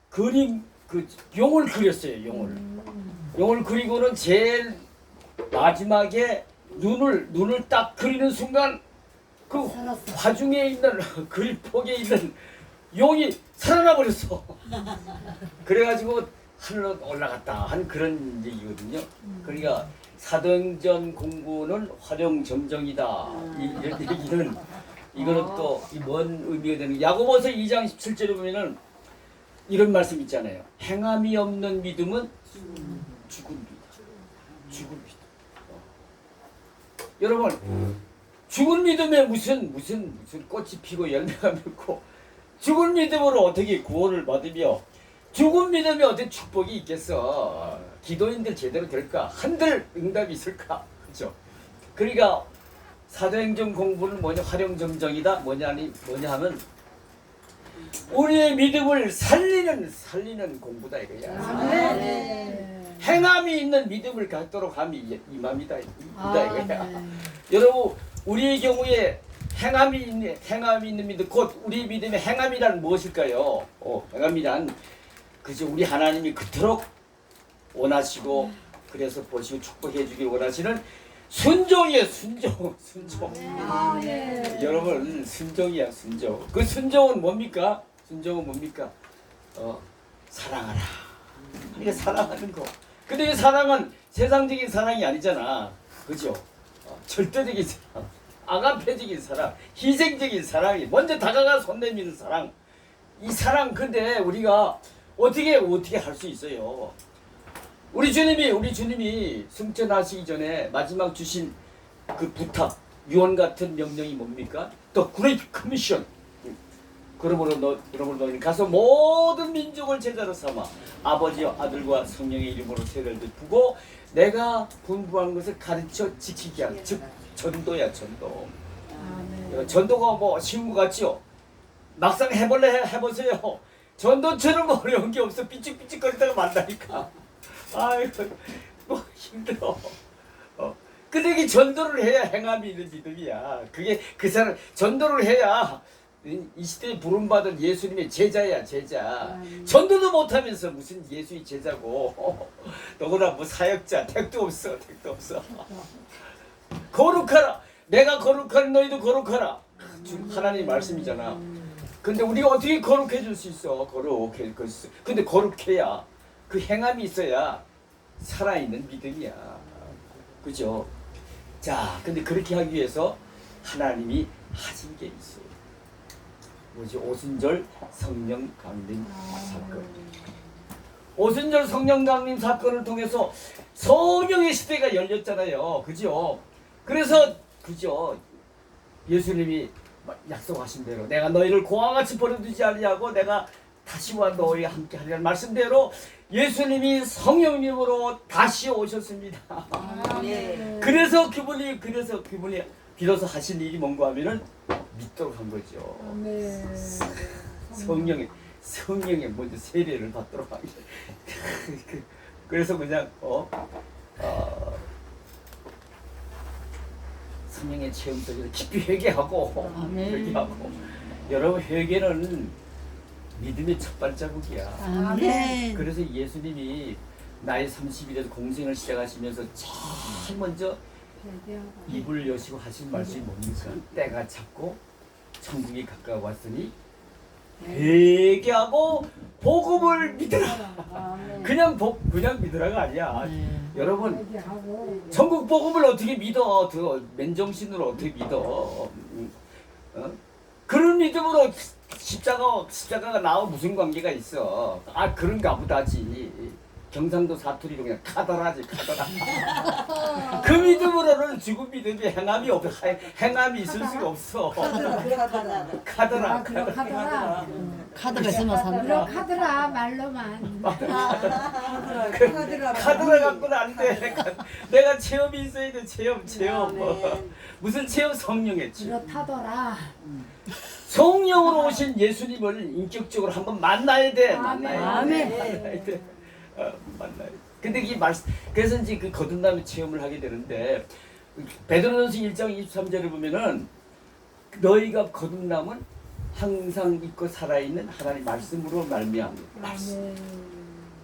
그림 그 용을 그렸어요. 용을 그리고는 제일 마지막에 눈을 딱 그리는 순간 그 화중에 있는 그림폭에 있는 용이 살아나 버렸어. 그래가지고 하늘로 올라갔다 한 그런 얘기거든요. 그러니까 사도행전 공부는 활용점정이다. 이런 얘기는 이거는 또 뭔 의미가 되는 야고보서 2장 17절에 보면은 이런 말씀 있잖아요. 행함이 없는 믿음은 죽은 믿음. 죽은 믿음. 여러분 죽은 믿음에 무슨 꽃이 피고 열매가 맺고 죽은 믿음으로 어떻게 구원을 받으며 죽은 믿음에 어떤 축복이 있겠어. 기도인들 제대로 될까? 한들 응답이 있을까? 그렇죠? 그러니까 사도행전 공부는 뭐냐? 활용점정이다. 뭐냐 하면 우리의 믿음을 살리는 공부다 이거야. 행함이 있는 믿음을 갖도록 함이 임함이다 이거야. 여러분 우리의 경우에 행함이 있는 믿음 곧 우리 믿음의 행함이란 무엇일까요? 행함이란 그저 우리 하나님이 그토록 원하시고 그래서 보시고 축복해 주길 원하시는 순종이에요. 순종. 여러분 순종이야 순종. 그 순종은 뭡니까? 순종은 뭡니까? 사랑하라. 그러니까 사랑하는 거. 근데 이 사랑은 세상적인 사랑이 아니잖아. 그죠? 절대적인 사랑, 아가페적인 사랑, 희생적인 사랑이 먼저 다가가 손 내미는 사랑. 이 사랑 근데 우리가 어떻게 할 수 있어요? 우리 주님이 승천하시기 전에 마지막 주신 그 부탁, 유언 같은 명령이 뭡니까? The Great Commission. 그러므로 너희는 가서 모든 민족을 제자로 삼아 아버지와 아들과 성령의 이름으로 세례를 베푸고 내가 분부한 것을 가르쳐 지키게 하라. 즉 전도야 전도. 전도가 뭐 쉬운 것 같지요? 막상 해보세요. 전도처럼 어려운 게 없어. 삐죽삐죽거리다가 만나니까. 아이고 뭐 힘들어. 근데 이게 전도를 해야 행함이 있는 믿음이야. 그게 그 사람 전도를 해야 이 시대에 부름받은 예수님의 제자야 제자. 전도도 못하면서 무슨 예수의 제자고. 너구나 뭐 사역자 택도 없어. 거룩하라. 내가 거룩하는 너희도 거룩하라. 하나님 말씀이잖아. 근데 우리가 어떻게 거룩해질 수 있어? 근데 거룩해야 그 행함이 있어야 살아있는 믿음이야. 그죠? 자, 근데 그렇게 하기 위해서 하나님이 하신 게 있어요. 뭐지? 오순절 성령 강림 사건. 오순절 성령 강림 사건을 통해서 성령의 시대가 열렸잖아요. 그죠? 그래서 그죠? 예수님이 약속하신 대로 내가 너희를 고아와 같이 버려두지 아니하고 내가 다시와 너희와 함께 하리라는 말씀대로 예수님이 성령님으로 다시 오셨습니다. 그래서 그분이 비로소 하신 일이 뭔가 하면은 믿도록 한 거죠. 성령의 먼저 세례를 받도록 한 거죠. 그래서 그냥 성령의 체험 속에서 깊이 회개하고 여러분 회개는 믿음의 첫 발자국이야. 그래서 예수님이 나이 30일에서 공생을 시작하시면서 제일 먼저 입을 여시고 하신 말씀이 뭡니까? 때가 찼고 천국이 가까웠으니 회개하고 복음을 믿으라. 그냥 믿으라가 아니야. 여러분 천국 복음을 어떻게 믿어? 맨정신으로 어떻게 믿어? 그런 믿음으로 십자가가 나와 무슨 관계가 있어? 그런가 보다지. 경상도 사투리로 그냥 카더라지. 그 믿음으로는 죽은 믿음이 행함이 있을 수가 없어. 카더라. 카드가 있으면 산다. 카드라 말로만. 카드라 갖고는 안 돼. 내가 체험이 있어야 돼. 체험. 무슨 체험? 성령의 체험. 그렇다더라. 성령으로 오신 예수님을 인격적으로 한번 만나야 돼. 만나야 돼. 만나요. 근데 그래서 이제 그 거듭남의 체험을 하게 되는데 베드로전서 1장 23절에 보면은 너희가 거듭남은 항상 있고 살아있는 하나님 말씀으로 말미암는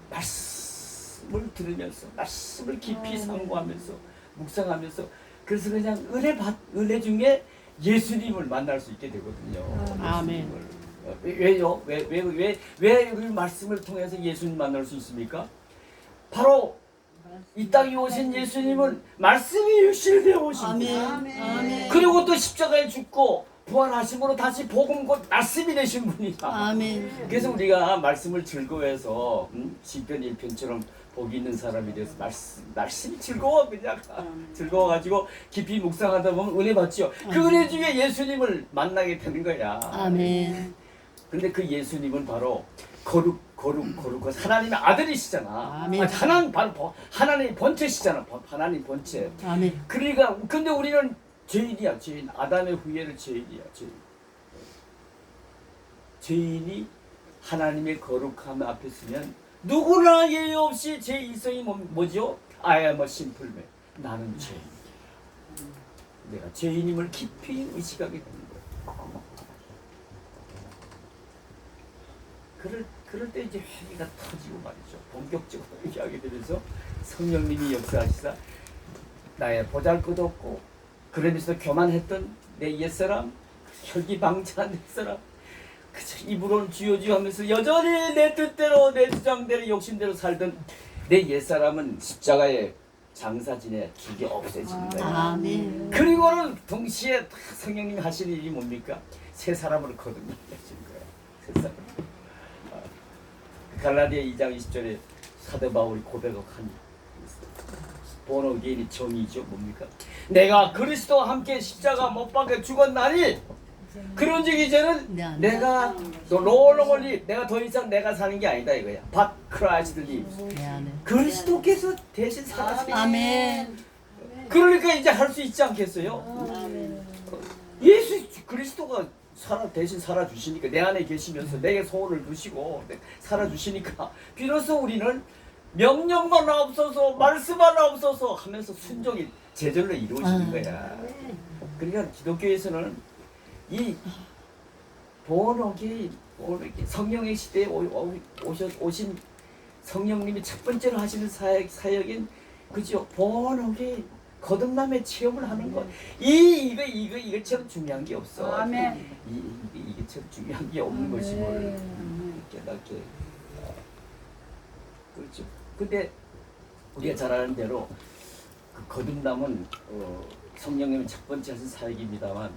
말씀을 들으면서 말씀을 깊이 상고하면서 묵상하면서 그래서 그냥 은혜 중에 예수님을 만날 수 있게 되거든요. 아멘. 왜요? 왜 이 말씀을 통해서 예수님 만날 수 있습니까? 바로 이 땅에 오신 예수님은 말씀이 육신되어 오신 아멘. 그리고 또 십자가에 죽고 부활하심으로 다시 복음 곧 말씀이 되신 분이다. 아멘. 그래서 우리가 말씀을 즐거워해서 시편 1편처럼 복이 있는 사람이 돼서 말씀이 즐거워 그냥 즐거워가지고 깊이 묵상하다 보면 은혜 받죠. 그 은혜 중에 예수님을 만나게 되는 거야. 아멘. 근데 그 예수님은 바로 거룩 하나님의 아들이시잖아. 아멘. 하나님 바로 하나님의 본체시잖아. 하나님 본체. 아멘. 그러니까 근데 우리는 죄인이야. 죄인. 아담의 후예는 죄인이야. 죄인이 하나님의 거룩함 앞에 서면 누구나 예의 없이 제 이성이 뭐죠? I am a simple man. 나는 죄인. 내가 죄인임을 깊이 의식하게 되는 거야. 그럴 때 이제 회개가 터지고 말이죠. 본격적으로 회개하게 되면서 성령님이 역사하시사 나의 보잘것없고 그러면서 교만했던 내 옛사람, 혈기방자한 옛사람 그저 입으로는 주여 주여 하면서 여전히 내 뜻대로 내 주장대로 욕심대로 살던 내 옛사람은 십자가에 장사진에 죽이 없애지는 거예요. 아멘. 그리고는 동시에 성령님이 하시는 일이 뭡니까? 새 사람으로 거듭나게 하시는 거예요. 새 사람. 갈라디아 2장 20절에 사도 바울이 고백한 본어게인이 정의죠. 뭡니까? 내가 그리스도와 함께 십자가 못 박혀 죽었나니 그런즉 이제는 내가 롤러멀리 내가 더 이상 내가 사는 게 아니다 이거야. But Christ lives. 그리스도께서 대신 살아가시네. 아멘. 그러니까 이제 할 수 있지 않겠어요? 예수 그리스도가 대신 살아주시니까 내 안에 계시면서 내게 소원을 두시고 살아주시니까 비로소 우리는 명령만 없어서 말씀 하나 없어서 하면서 순종이 제절로 이루어지는 거야. 그러니까 기독교에서는 이 본어게인 성령의 시대에 오신 성령님이 첫 번째로 하시는 사역인 그죠? 본어게인 거듭남의 체험을 하는 것. 이것처럼 중요한 게 없어. 아멘. 이게처럼 중요한 게 없는 것임을 깨닫게. 그렇죠. 근데 우리가 잘 아는 대로 그 거듭남은 성령님의 첫 번째 하신 사역입니다만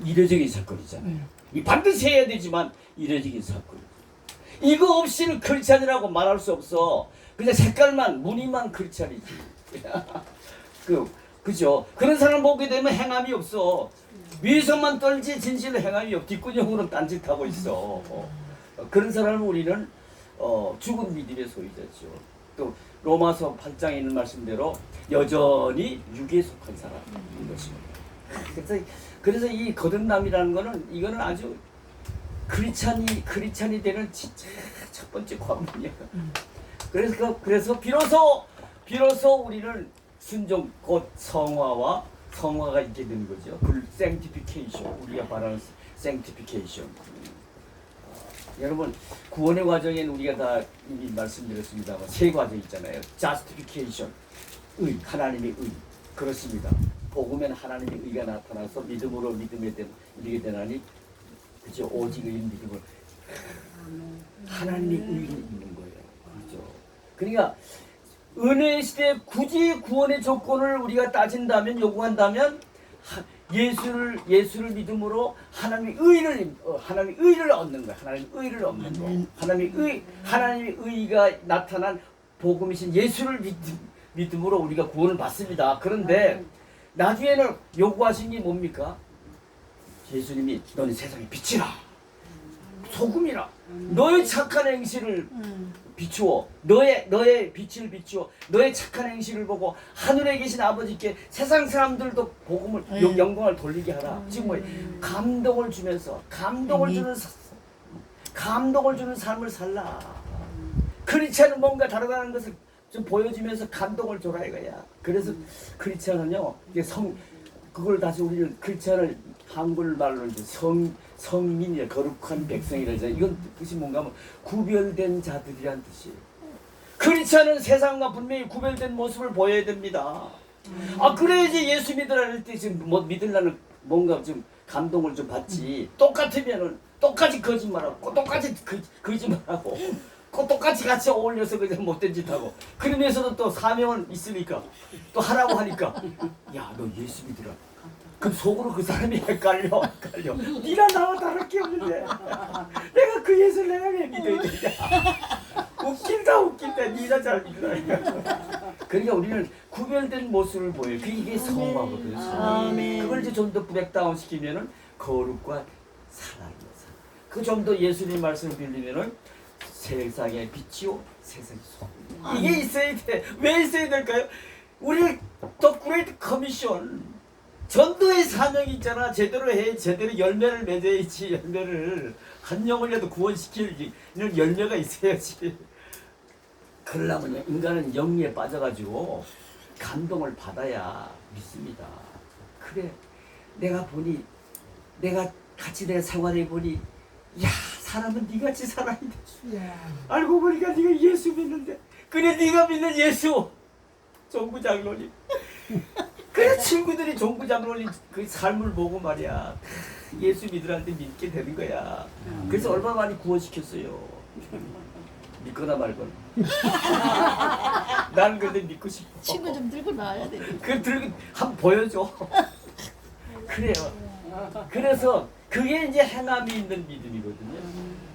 이례적인 사건이잖아요. 이 반드시 해야 되지만 이례적인 사건. 이거 없이는 크리스찬이라고 말할 수 없어. 그냥 색깔만 무늬만 크리스찬이지. 그죠? 그런 사람 보게 되면 행함이 없어. 위에서만 떨지 진실로 행함이 없어. 뒷구녕으로 딴짓하고 있어. 그런 사람을 우리는 죽은 믿음의 소유자죠. 또 로마서 8장에 있는 말씀대로 여전히 육에 속한 사람인 것입니다. 그래서 이 거듭남이라는 거는 이거는 아주 크리스찬이 되는 진짜 첫 번째 관문이야. 그래서 비로소 우리는 순종 곧 성화가 있게 되는 거죠. 그 sanctification 우리가 말하는 sanctification. 여러분 구원의 과정에는 우리가 다 이미 말씀드렸습니다만 세 과정 있잖아요. justification 하나님의 의 그렇습니다. 복음에는 하나님의 의가 나타나서 믿음으로 믿음에 이르게 되나니 그죠? 오직 의인 믿음을 하나님의 의를 있는 거예요. 그렇죠? 그러니까 은혜 시대 굳이 구원의 조건을 우리가 따진다면 요구한다면 예수를 믿음으로 하나님의 의를 얻는 거야. 하나님의 의를 얻는 거. 하나님의 의가 나타난 복음이신 예수를 믿음으로 우리가 구원을 받습니다. 그런데 나중에는 요구하신 게 뭡니까? 예수님이 너는 세상의 빛이라 소금이라 너의 착한 행실을 비추어 너의 빛을 비추어 너의 착한 행실을 보고 하늘에 계신 아버지께 세상 사람들도 복음을 영광을 돌리게 하라. 지금 뭐 감동을 주면서 감동을 주는 삶을 살라. 크리스찬은 뭔가 다르다는 것을 좀 보여주면서 감동을 줘라 이거야. 그래서 크리스찬은요 그걸 다시 우리는 크리스찬을 한글말로 이제 성민이야 거룩한 백성이라잖아. 이건 뜻이 뭔가 하면 구별된 자들이란 뜻이에요. 그렇지 않은 세상과 분명히 구별된 모습을 보여야 됩니다. 그래야지 예수 믿으라는 때 지금 뭐 믿으려는 뭔가 좀 감동을 좀 받지. 똑같으면은 똑같이 거짓말하고 똑같이 거짓말하고 똑같이 같이 어울려서 그냥 못된 짓 하고 그러면서도 또 사명은 있으니까 또 하라고 하니까 야 너 예수 믿으라. 그럼 속으로 그 사람이 헷갈려. 니나 나와 다를 게 없는데 내가 그 예수를 내가 왜 믿어야 되냐. 웃긴다 니나 잘 믿으라. 그러니까 우리는 구별된 모습을 보여요. 이게 성화거든요. 아멘. 그걸 이제 좀 더 브렉다운 시키면은 거룩과 사랑이요. 그 좀 더 예수님 말씀을 빌리면은 세상의 빛이요 세상의 소금. 이게 있어야 돼. 왜 있어야 될까요? 우리 더 그레이트 커미션 전도의 사명이 있잖아. 제대로 해. 제대로 열매를 맺어야지. 열매를 한 영혼이라도 구원시킬 이런 열매가 있어야지. 그러려면 인간은 영리에 빠져가지고 감동을 받아야 믿습니다. 그래 내가 보니 내가 같이 내 생활해 보니 야 사람은 니같이 살아야 돼. 알고 보니까 네가 예수 믿는데 그래 네가 믿는 예수 종구 장로님 그래 친구들이 종구 장로님 그 삶을 보고 말이야 예수 믿으라는데 믿게 되는 거야. 그래서 얼마나 많이 구원시켰어요. 믿거나 말거나. 나는 근데 믿고 싶어. 친구 좀 들고 나와야 돼. 그 들고 한번 보여줘. 그래요. 그래서 그게 이제 행함이 있는 믿음이거든요.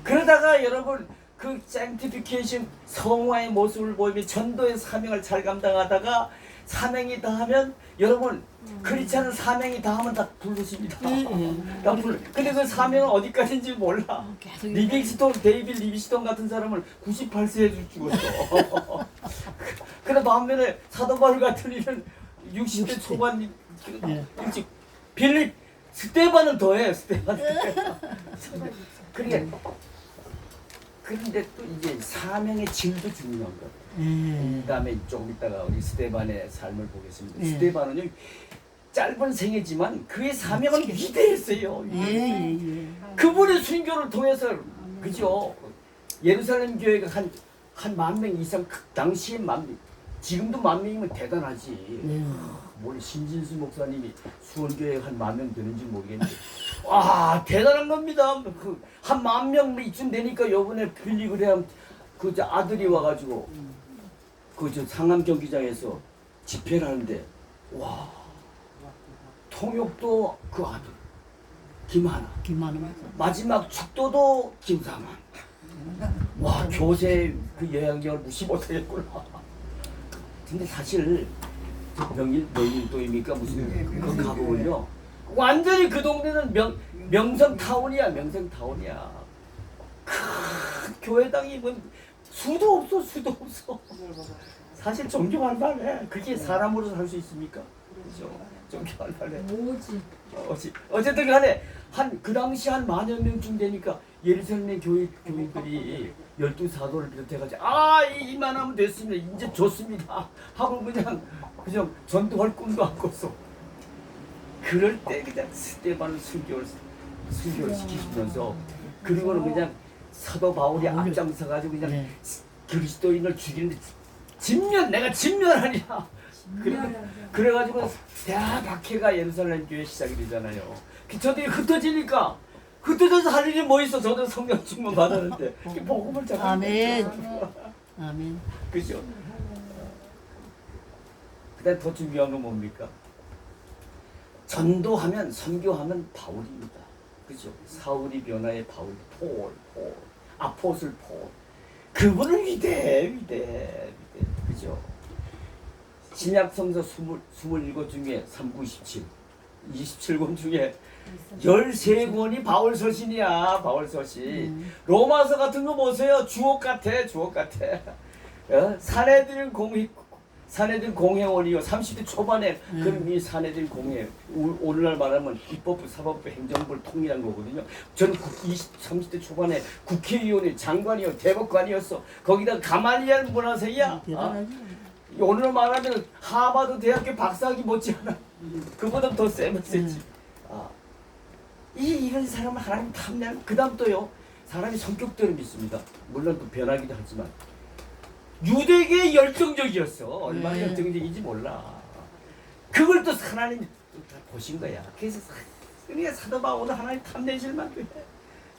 그러다가 여러분 그 sanctification 성화의 모습을 보이면 전도의 사명을 잘 감당하다가 사명이 다하면 여러분 그렇지 않은 사명이 다하면 다 부르십니다. 다 불러. 근데 그 사명은 어디까지인지 몰라. 리빙스톤 데이빗 리빙스톤 같은 사람을 98세에 죽었어. 그래 반면에 사도 바울 같은 이는 60대 초반 일찍 빌립 스테반은 더해. 스테반은 그러니까 그런데 또 이제 사명의 질도 중요한 거예요. 그다음에 조금 있다가 우리 스테반의 삶을 보겠습니다. 스테반은요 짧은 생애지만 그의 사명은 위대했어요. 그분의 순교를 통해서 그죠? 예루살렘 교회가 한 10,000명 이상 당시에 10,000명 지금도 10,000명이면 대단하지. 뭘 신진수 목사님이 수원교회 한 10,000명 되는지 모르겠는데 와 대단한 겁니다. 그 한 10,000명 이쯤 되니까 요번에 빌리그레함 그 아들이 와가지고 그 상암 경기장에서 집회를 하는데 와 통역도 그 아들 김하나 마지막 축도도 김상환 와 교세 그 영향력을 무시 못하겠구나. 근데 사실 명일도입니까 무슨 그 가보면요 완전히 그 동네는 명성타운이야. 큰 교회당이 뭐 수도 없어. 사실 존경할 만해. 그게 사람으로서 할 수 있습니까? 그렇죠. 존경할 만해. 어쨌든 간에 그 당시 한 10,000 명쯤 되니까 예루살렘 교인들이 12사도를 비롯해가지고 이만하면 됐습니다. 이제 좋습니다. 하고 그냥 전도할 꿈도 안 꿨어. 그럴 때 그냥 스테반을 순교를 시키면서 그리고는 그냥 사도 바울이 앞장서가지고 그냥 그리스도인을 죽이는데 내가 진면하리라. 그래가지고 대박해가 예루살렘 교회 시작이 되잖아요. 저들이 흩어져서 할 일이 뭐 있어. 저도 성령 충만 받았는데 복음을 전하는 아멘. 그죠? 그다음 더 중요한 건 뭡니까? 전도하면 선교하면 바울입니다. 그죠? 사울이 변화의 바울, 아포슬 폴. 그분은 위대해. 그죠? 신약 성서 27 중에 397, 27권 중에 13권이 바울 서신이야. 바울 서신. 로마서 같은 거 보세요. 주옥 같아. 사내들 공회원이요. 30대 초반에 그럼 이 사내들 공회 오늘날 말하면 입법부, 사법부, 행정부를 통일한 거거든요. 저는 30대 초반에 국회의원이 장관이요, 대법관이었어. 거기다 가말리알 문화생이야. 오늘 말하면 하버드 대학교 박사학위 못지않아. 그보다 더 세지. 이런 사람을 하나님 탐내는 그 다음 또요 사람이 성격대로 믿습니다. 물론 또 변하기도 하지만 유대계 열정적이었어. 얼마나 네. 열정적인지 몰라. 그걸 또 하나님이 다 보신 거야. 그래서 그러니까 사도 바울은 하나님 탐내실 만큼 해.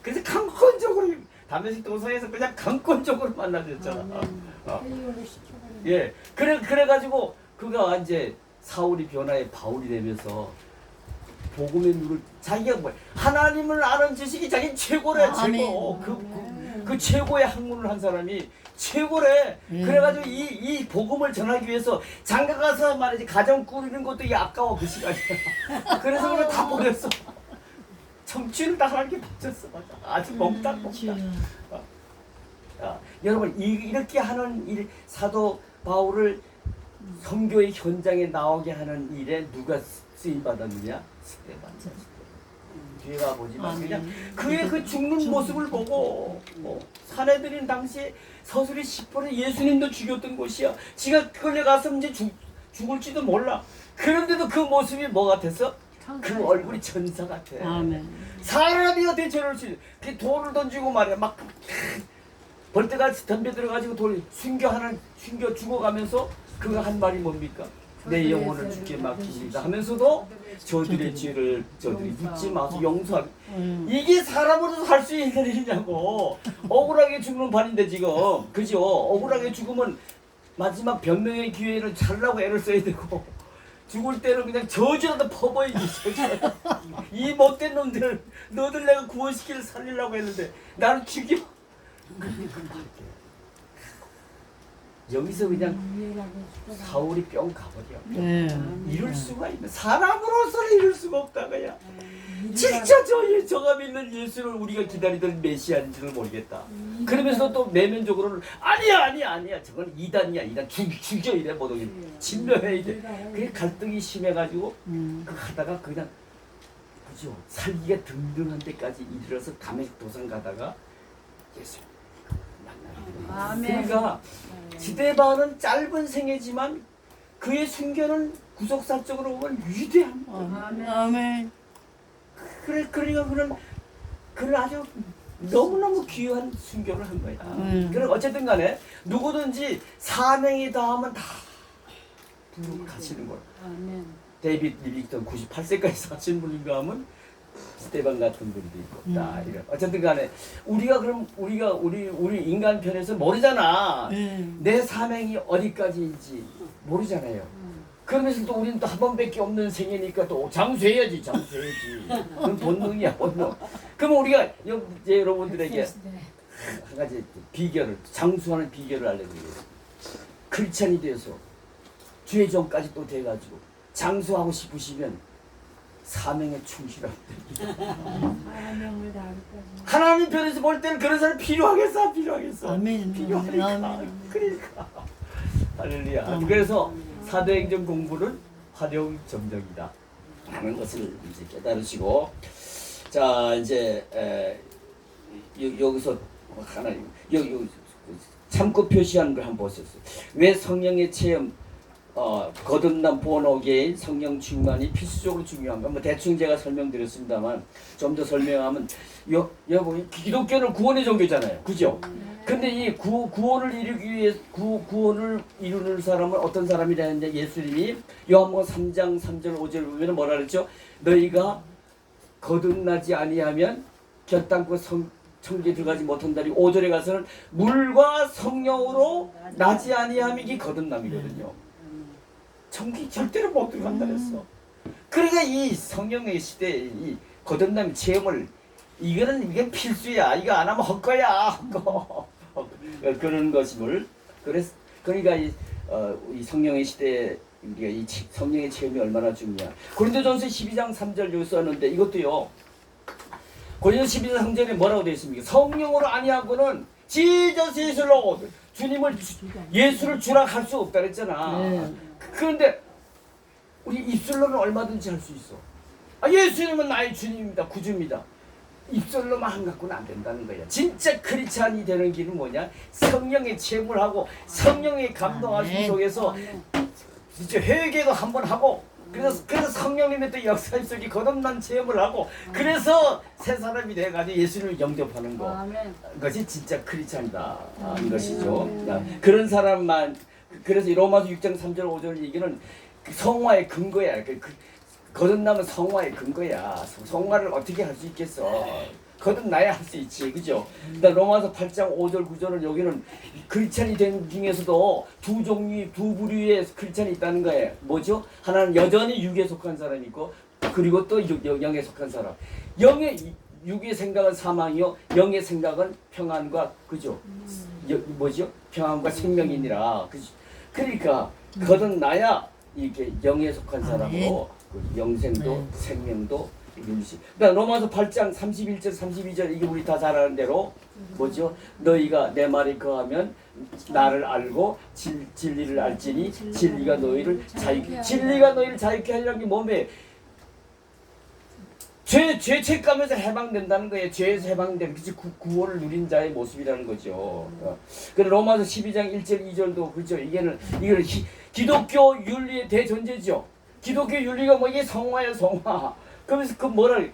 그래서 강권적으로 다메섹 도상에서 그냥 강권적으로 만나줬잖아. 회의를 시켜버리는 예, 그래가지고 그가 이제 사울이 변화해 바울이 되면서 복음의 눈을 자기가 뭐 하나님을 아는 지식이 자기 최고래. 아멘. 최고. 그 최고의 학문을 한 사람이 최고래. 그래가지고 이 복음을 전하기 위해서 장가 가서 말이지 가정 꾸리는 것도 이게 아까워 그 시간이야. 그래서 그걸 다 버렸어. 정치를 다 하나님께 바쳤어. 아주 몽땅. 여러분 이렇게 하는 일 사도 바울을 선교의 현장에 나오게 하는 일에 누가 쓰임 받았느냐? 스데반. 뒤에 가보지만 그냥 그의 그 죽는 모습을 보고 사내들인 당시에 서술이 10%는 예수님도 죽였던 곳이야. 지가 끌려가서 이제 죽을지도 몰라. 그런데도 그 모습이 뭐 같았어? 그 얼굴이 천사 같아. 아멘. 사람이 어떻게 저럴 수 있어? 그 돌을 던지고 말이야. 막 벌떼같이 덤벼 들어가지고 돌 숨겨 죽어가면서 그거 한 말이 뭡니까? 내 영혼을 주께 맡깁니다 하면서도 저들의 죄를 저들이 묻지 마소 용서하고. 이게 사람으로서 할 수 있는 일이냐고. 억울하게 죽는 판인데 지금 그죠? 억울하게 죽으면 마지막 변명의 기회를 살라고 애를 써야 되고 죽을 때는 그냥 저주라도 퍼버리지. 이 못된 놈들 너들 내가 구원시키려 살리려고 했는데 나를 죽여. 여기서 그냥 사울이 뿅 가버려. 네. 이룰 수가 있는 사람으로서는 이룰 수가 없다 그야. 진짜 저가 믿는 예수를 우리가 기다리던 메시아인지를 모르겠다. 그러면서 또 내면적으로는 아니야 저건 이단이야 죽여 이래 모독이 진멸해야 돼. 그게 갈등이 심해가지고 그 하다가 그냥 그죠 살기가 등등한 데까지 이르러서 다메섹 도상 가다가 예수 만나게 돼. 그러니까 스데반은 짧은 생애지만 그의 순교는 구속사적으로 보면 위대한. 아멘. 그러니까 그런 아주 너무너무 귀한 순교를 한 거야. 그럼 어쨌든 간에 누구든지 사명이 닿으면 다 부르고 가시는 거야. 데이빗 리빅턴 98세까지 사신 분인가 하면 스테반 같은 분도 있고 다 이런. 어쨌든 간에 우리가 우리 인간 편에서 모르잖아. 내 사명이 어디까지인지 모르잖아요. 그러면서 또 우리는 또 한 번밖에 없는 생이니까 또 장수해야지. 그건 본능이야 본능. 그럼 우리가 이제 여러분들에게 한 가지 비결을 장수하는 비결을 알려드리겠습니다. 크리스찬이 되어서 주의 종까지 또 돼가지고 장수하고 싶으시면 사명에 충실하면 됩니다. 사명을 다할 거지. 하나님 편에서 볼 때는 그런 사람이 필요하겠어? 아멘. 필요하니까. 아멘. 그러니까 할렐루야. 그래서 사도행전 공부는 활용점정이다 하는 것을 이제 깨달으시고, 자 이제 여기서 하나님 여기 참고 표시한 걸 한번 보셨어요. 왜 성령의 체험 거듭난 본어게인 성령 충만이 필수적으로 중요한가? 뭐 대충 제가 설명드렸습니다만 좀 더 설명하면 여러분 기독교는 구원의 종교잖아요, 그죠? 근데 이 구원을 이루기 위해 구원을 이루는 사람은 어떤 사람이라 했는데 예수님이 요한복음 3장 3절 5절 보면 뭐라 그랬죠? 너희가 거듭나지 아니하면 결단코 천국에 들어가지 못한다리. 5절에 가서는 물과 성령으로 나지 아니함이 이 거듭남이거든요. 천국이 절대로 못 들어간다 그랬어. 그러니까 이 성령의 시대에 이 거듭남 체험을 이게 필수야. 이거 안 하면 헛거야. 헛거. 그런 것임을. 그러니까 이 성령의 시대에 우리가 이 성령의 체험이 얼마나 중요해. 고린도전서 12장 3절 여기 썼는데 이것도요. 고린도전서 12장 3절에 뭐라고 되어 있습니까? 성령으로 아니하고는 지저스 예수로 주님을 예수를 주라 할 수 없다 그랬잖아. 그런데 우리 입술로는 얼마든지 할 수 있어. 예수님은 나의 주님입니다. 구주입니다. 입술로만 안 갖고는 안 된다는 거야. 진짜 크리스찬이 되는 길은 뭐냐? 성령의 체험을 하고 성령의 감동하심 속에서 진짜 회개도 한번 하고 그래서 성령님의 또 역사 속에 거듭난 체험을 하고 그래서 새 사람이 돼가지고 예수님을 영접하는 거. 아멘. 그것이 진짜 크리스찬이다 하는 것이죠. 그런 사람만 그래서 이 로마서 6장 3절 5절 얘기는 그 성화의 근거야. 거듭나면 성화의 근거야. 성화를 어떻게 할 수 있겠어? 거듭나야 할 수 있지, 그죠? 그다음 로마서 8장 5절 9절은 여기는 크리스찬이 된 중에서도 두 종류, 두 부류의 크리스찬이 있다는 거예요. 뭐죠? 하나는 여전히 육에 속한 사람이 있고, 그리고 또 영에 속한 사람. 육의 생각은 사망이요, 영의 생각은 평안과 그죠? 뭐죠? 평안과 생명이니라. 그죠? 그러니까 거듭나야 이게 영에 속한 사람으로 그 영생도 생명도 이루시. 그러니까 로마서 8장 31절 32절 이게 우리 다 잘 아는 대로 뭐죠? 너희가 내 말이 거하면 나를 알고 진리를 알지니 진리가 너희를 자유케 하려는 게 몸에 죄 책감에서 해방된다는 거예요. 죄에서 해방된 그치 구원을 누린 자의 모습이라는 거죠. 그래서 로마서 12장 1절 2절도 그죠. 이거는 기독교 윤리의 대전제죠. 기독교 윤리가 뭐 이게 성화예요, 성화. 그러면서 그 뭐를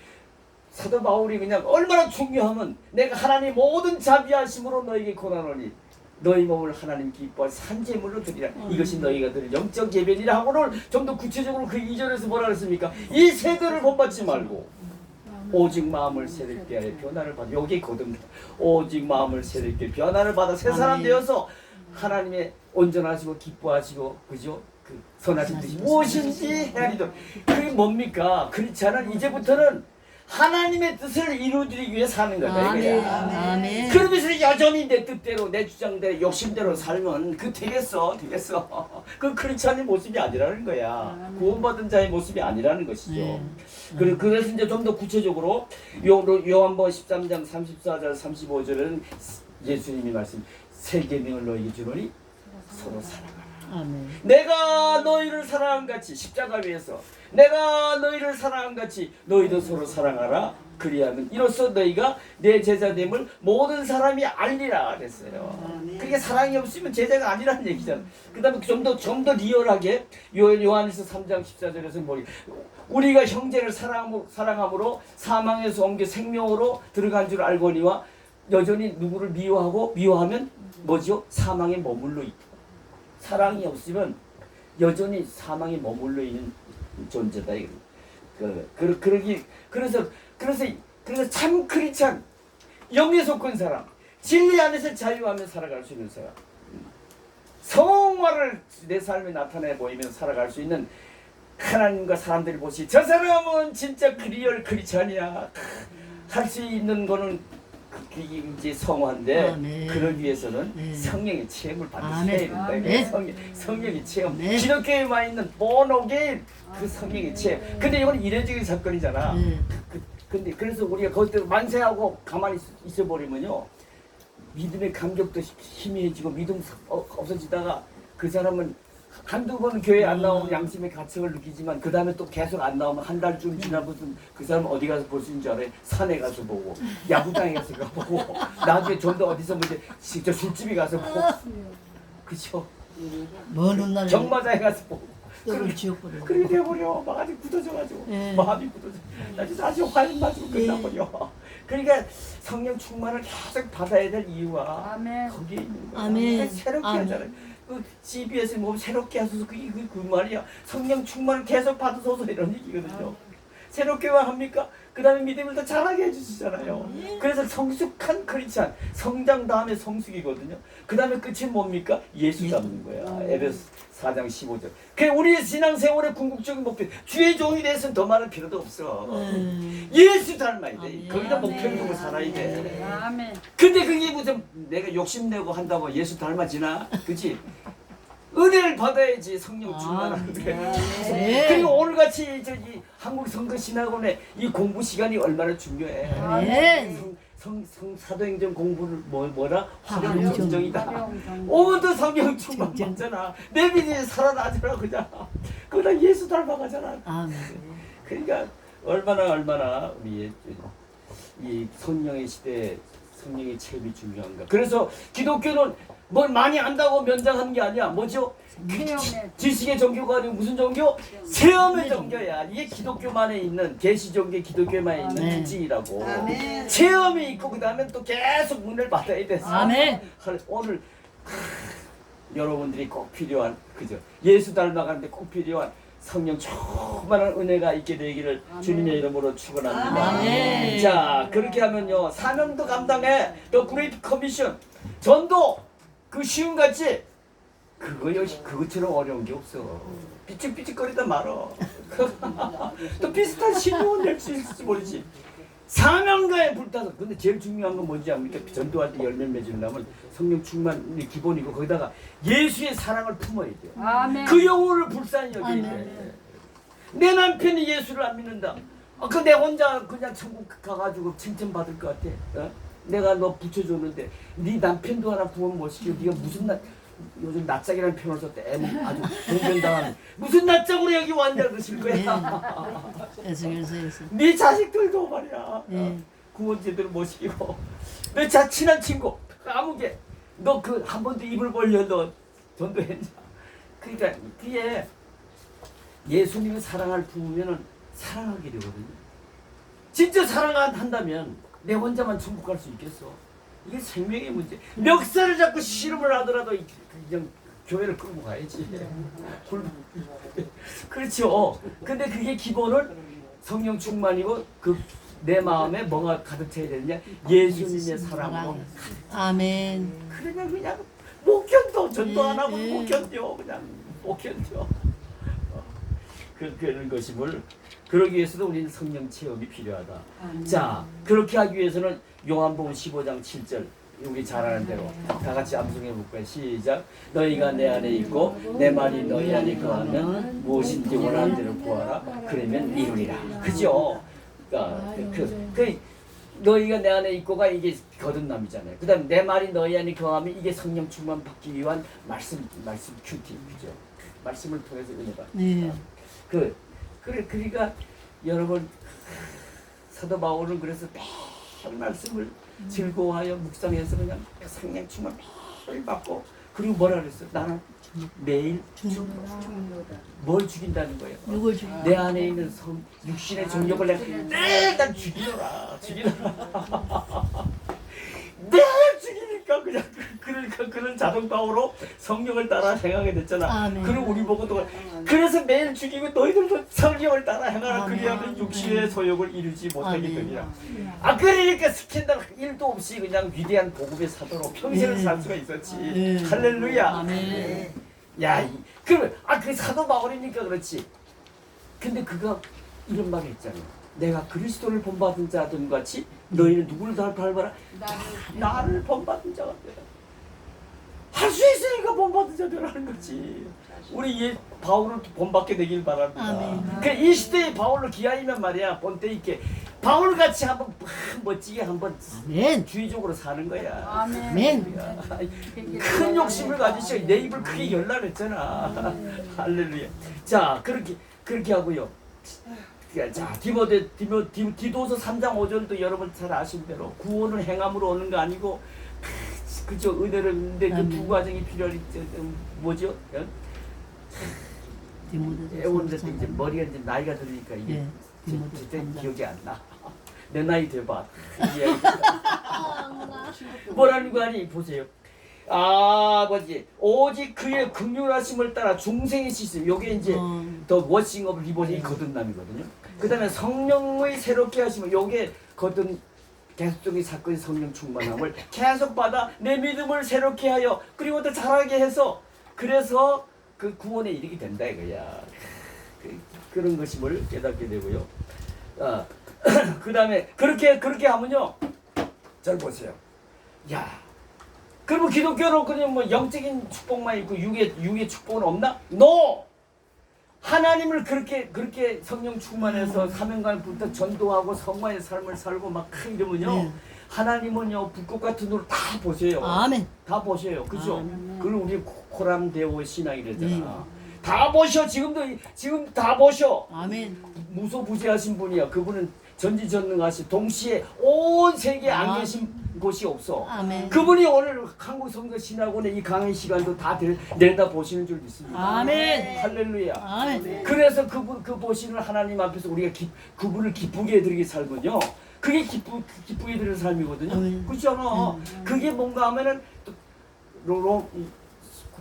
사도 바울이 그냥 얼마나 중요하면 내가 하나님 모든 자비하심으로 너에게 고난하노니 너희 몸을 하나님 기뻐할 산제물로 드리라. 이것이 너희가 드릴 영적 예배니라 하고는 좀 더 구체적으로 그 2절에서 뭐라 그랬습니까? 이 세대를 본받지 말고 오직 마음을 새롭게 하여 변화를 받아. 여기 거듭나. 오직 마음을 새롭게 변화를 받아 새 사람 되어서 하나님의 온전하시고 기뻐하시고 그죠? 그 선하신 뜻이 무엇인지 헤아리도록. 그게 뭡니까? 그렇지 않은 이제부터는 하나님의 뜻을 이루어드리기 위해 사는 거다 이거야. 아멘. 그러면서 여전히 내 뜻대로 내 주장대로 욕심대로 살면 그 되겠어. 그 크리스찬의 모습이 아니라는 거야. 구원받은 자의 모습이 아니라는 것이죠. 그래서 이제 좀 더 구체적으로 요한복음 13장 34절 35절은 예수님이 말씀 새 계명을 너희에게 주노니 서로 사랑하라. 아멘. 내가 너희를 사랑한 같이 십자가 위에서 내가 너희를 사랑한 같이 너희도 서로 사랑하라. 그리하면 이로써 너희가 내 제자됨을 모든 사람이 알리라 그랬어요. 그게 사랑이 없으면 제자가 아니라는 얘기잖아. 그 다음에 좀 더 리얼하게 요한일서 3장 14절에서 뭐 우리가 형제를 사랑함으로 사망에서 옮겨 생명으로 들어간 줄 알거니와 여전히 누구를 미워하면 뭐죠? 사망에 머물러 있다. 사랑이 없으면 여전히 사망에 머물러 있는 존재다. 그래서 참 크리스찬, 영에 속한 사람, 진리 안에서 자유하며 살아갈 수 있는 사람, 성화를 내 삶에 나타내 보이면서 살아갈 수 있는 하나님과 사람들이 보시 저 사람은 진짜 리얼 크리스찬이야. 할 수 있는 거는 그게 이제 성화인데 그러기 위해서는 성령의 체험을 반드시 해야 된다. 성령의 체험. 기독교에 와 있는 본어게인 그 성령의 체험. 근데 이건 이례적인 사건이잖아. 근데 그래서 우리가 거기서 만세하고 가만히 있어버리면요 믿음의 감격도 희미해지고 믿음 없어지다가 그 사람은 한두 번 교회 안 나오면 양심의 가책을 느끼지만 그 다음에 또 계속 안 나오면 한 달쯤 지나고선 그 사람 어디 가서 볼 수 있는 줄 알아요? 산에 가서 보고 야구장에 가서 보고 나중에 좀 더 어디서 뭐 이제 진짜 술집에 가서 보고 그죠? 먼 날 경마장에 가서 보고 뼈를 지워버려. 그렇게 돼버려. 막 아직 굳어져가지고 마음이 굳어져. 나중에 다시 화염 맞고 끝나버려. 그러니까 성령 충만을 계속 받아야 될 이유가 거기에 있는 거야. 아멘. 새롭게 하잖아요. 그 CBS 뭐 새롭게 하소서 그 말이야. 성령 충만을 계속 받으소서 이런 얘기거든요. 새롭게만 합니까? 그 다음에 믿음을 더 잘하게 해주시잖아요. 그래서 성숙한 크리스찬, 성장 다음에 성숙이거든요. 그 다음에 끝이 뭡니까? 예수 닮는 거야. 에베소 4장 15절. 그게 우리의 신앙생활의 궁극적인 목표. 주의 종이 돼서는 더 많은 필요도 없어. 예수 닮아야 돼. 거기다 목표적으로 살아야 돼. 아멘. 근데 그게 무슨 내가 욕심내고 한다고 예수 닮아지나? 그치? 은혜를 받아야지 성령 충만한 거예요. 그리고 오늘같이 저기 한국 선거신학원의 이 공부 시간이 얼마나 중요해. 사도행전 공부를 뭐라? 화려한 정정이다. 오늘도 성령 충만 받잖아. 내 믿음이 살아나더라 그냥. 그러다 예수 닮아가잖아. 그러니까 얼마나 우리의 이 성령의 시대에 성령의 체험이 중요한가. 그래서 기독교는 뭘 많이 안다고 면장하는 게 아니야. 뭐죠? 체험의 지식의 종교가 아니고 무슨 종교? 체험의 종교야. 이게 기독교만에 있는 계시 종교 기독교만에 있는 아멘. 특징이라고. 아멘. 체험이 있고 그다음에 또 계속 문을 받아야 돼서. 아멘. 오늘 여러분들이 꼭 필요한 그죠? 예수 닮아가는데 꼭 필요한 성령 충만한 은혜가 있게 되기를 주님의 이름으로 축원합니다. 아멘. 자 그렇게 하면요 사명도 감당해 더 그레이트 커미션 전도 그 쉬운 같지 그거 역시 그것처럼 어려운 게 없어. 삐죽삐죽거리다 말어. 또 비슷한 신용은 낼 수 있을지 모르지. 사명가에 불타서 근데 제일 중요한 건 뭔지 압니까? 전도할 때 열매 맺으려면 성령 충만이 기본이고 거기다가 예수의 사랑을 품어야 돼요. 아멘. 그 영혼을 불쌍히 여겨야 아멘. 돼. 내 남편이 예수를 안 믿는다. 그 내 혼자 그냥 천국 가가지고 칭찬받을 것 같아. 어? 내가 너 붙여줬는데 네 남편도 하나 구원 못 시키고 네가 무슨 요즘 낯짝이라는 표현을 썼대. 아주 봉변당한 무슨 낯짝으로 여기 왔냐 그러실 거야. 예수. 네 자식들도 말이야. 예. 구원 제대로 못 시키고 내 친한 친구 아무개 너 그 한 번도 입을 벌려 너 전도했냐. 그러니까 그게 예수님의 사랑을 부으면은 사랑하게 되거든요. 진짜 사랑한다면 내 혼자만 천국 갈 수 있겠어. 이게 생명의 문제. 멱살을 잡고 씨름을 하더라도 그냥 교회를 끌고 가야지. 그렇죠. 근데 그게 기본은 성령 충만이고 그 내 마음에 뭐가 가득 차야 되느냐? 예수님의 사랑으로. 아멘. 그러면 그냥 못 견뎌. 전도 안 하고 못 견뎌. 그냥 못 견뎌. 그런 것임을 그러기 위해서도 우리는 성령 체험이 필요하다. 자, 그렇게 하기 위해서는 요한복음 15장 7절 우리 잘 아는 대로 다 같이 암송해 볼까요? 시작. 너희가 내 안에 있고 내 말이 너희 안에 거하면 무엇인지 원하는 대로 구하라. 그러면 이루리라. 그죠? 너희가 내 안에 있고가 이게 거듭남이잖아요. 그다음 내 말이 너희 안에 거하면 이게 성령 충만 받기 위한 말씀 큐티 그죠? 말씀을 통해서 은혜가. 네. 그러니까 여러분 사도 바울은 그래서 매일 말씀을 즐거워하여 묵상해서 그냥 성령 충만 매일 받고 그리고 뭐라 그랬어? 나는 매일 뭘 죽인다는 거예요. 누굴 죽이? 내 안에 있는 육신의 정욕을 내가 매일 죽이노라. 매일 죽이니까 그냥 그런 자동방으로 성령을 따라 행하게 됐잖아. 아멘. 그리고 우리 보고도 그래서 매일 죽이고 너희들도 성령을 따라 행하라. 아멘. 그리하면 육신의 소욕을 이루지 못하겠느니라. 아멘. 그러니까 스캔들 1도 없이 그냥 위대한 복음의 사도로 평생을 네. 살 수가 있었지. 네. 할렐루야. 아멘. 야, 그러면 그 사도 바울이니까 그렇지. 근데 그가 이런 말을 했잖아. 내가 그리스도를 본받은 자들 같이 너희는 누구를 다 밟아라? 나를 본받은 자가 되라. 할 수 있으니까 본받은 자 되라는 거지. 우리 바울을 본받게 되길 바랍니다. 아멘. 이 시대의 바울로 기하이면 말이야 본때 있게 바울 같이 한번 멋지게 한번 아멘. 주의적으로 사는 거야. 아멘. 큰 욕심을 가지셔. 내 입을 크게 열라 그랬잖아. 할렐루야. 자, 그렇게 하고요. 자, 디도서 3장 5절도 여러분 잘 아시는 대로 구원은 행함으로 오는 거 아니고 그죠? 은혜를 근데 그 두 과정이 필요하니 뭐죠? 애원데 이제 머리가 이제 나이가 들으니까 이게 그때 기억이 안 나. 내 나이 돼봐. 뭐라는 거 아니 보세요. 뭐지? 오직 그의 긍휼하심을 따라 중생의 시스템. 요게 이제 더 워싱 오브 리본이 거듭남이거든요. 그다음에 성령의 새롭게 하심을 요게 계속적인 사건의 성령 충만함을 계속 받아 내 믿음을 새롭게 하여 그리고 더 잘하게 해서 그래서 그 구원에 이르게 된다 이거야. 그런 것임을 깨닫게 되고요. 그다음에 그렇게 하면요. 잘 보세요. 야. 그러면 기독교는 그냥 뭐 영적인 축복만 있고 육의 축복은 없나? No! 하나님을 그렇게 성령 충만해서 사명감을 불타 전도하고 성화의 삶을 살고 막 이러면요. 하나님은요 불꽃 같은 눈으로 다 보세요. 아멘. 다 보셔요. 그죠? 그걸 우리 코람데오 신앙이랬잖아. 네. 다 보셔. 지금 다 보셔. 아멘. 무소부지하신 분이야. 그분은 전지전능하시 동시에 온 세계에 안 계신 곳이 없어. 아멘. 그분이 오늘 한국 성도 신학원의 이 강의 시간도 다 내다 보시는 줄 믿습니다. 아멘. 할렐루야. 아멘. 그래서 그 보시는 하나님 앞에서 우리가 그분을 기쁘게 해드리기 살면요. 그게 기쁘게 해드리는 삶이거든요. 아멘. 그렇지 않아? 그게 뭔가 하면은 또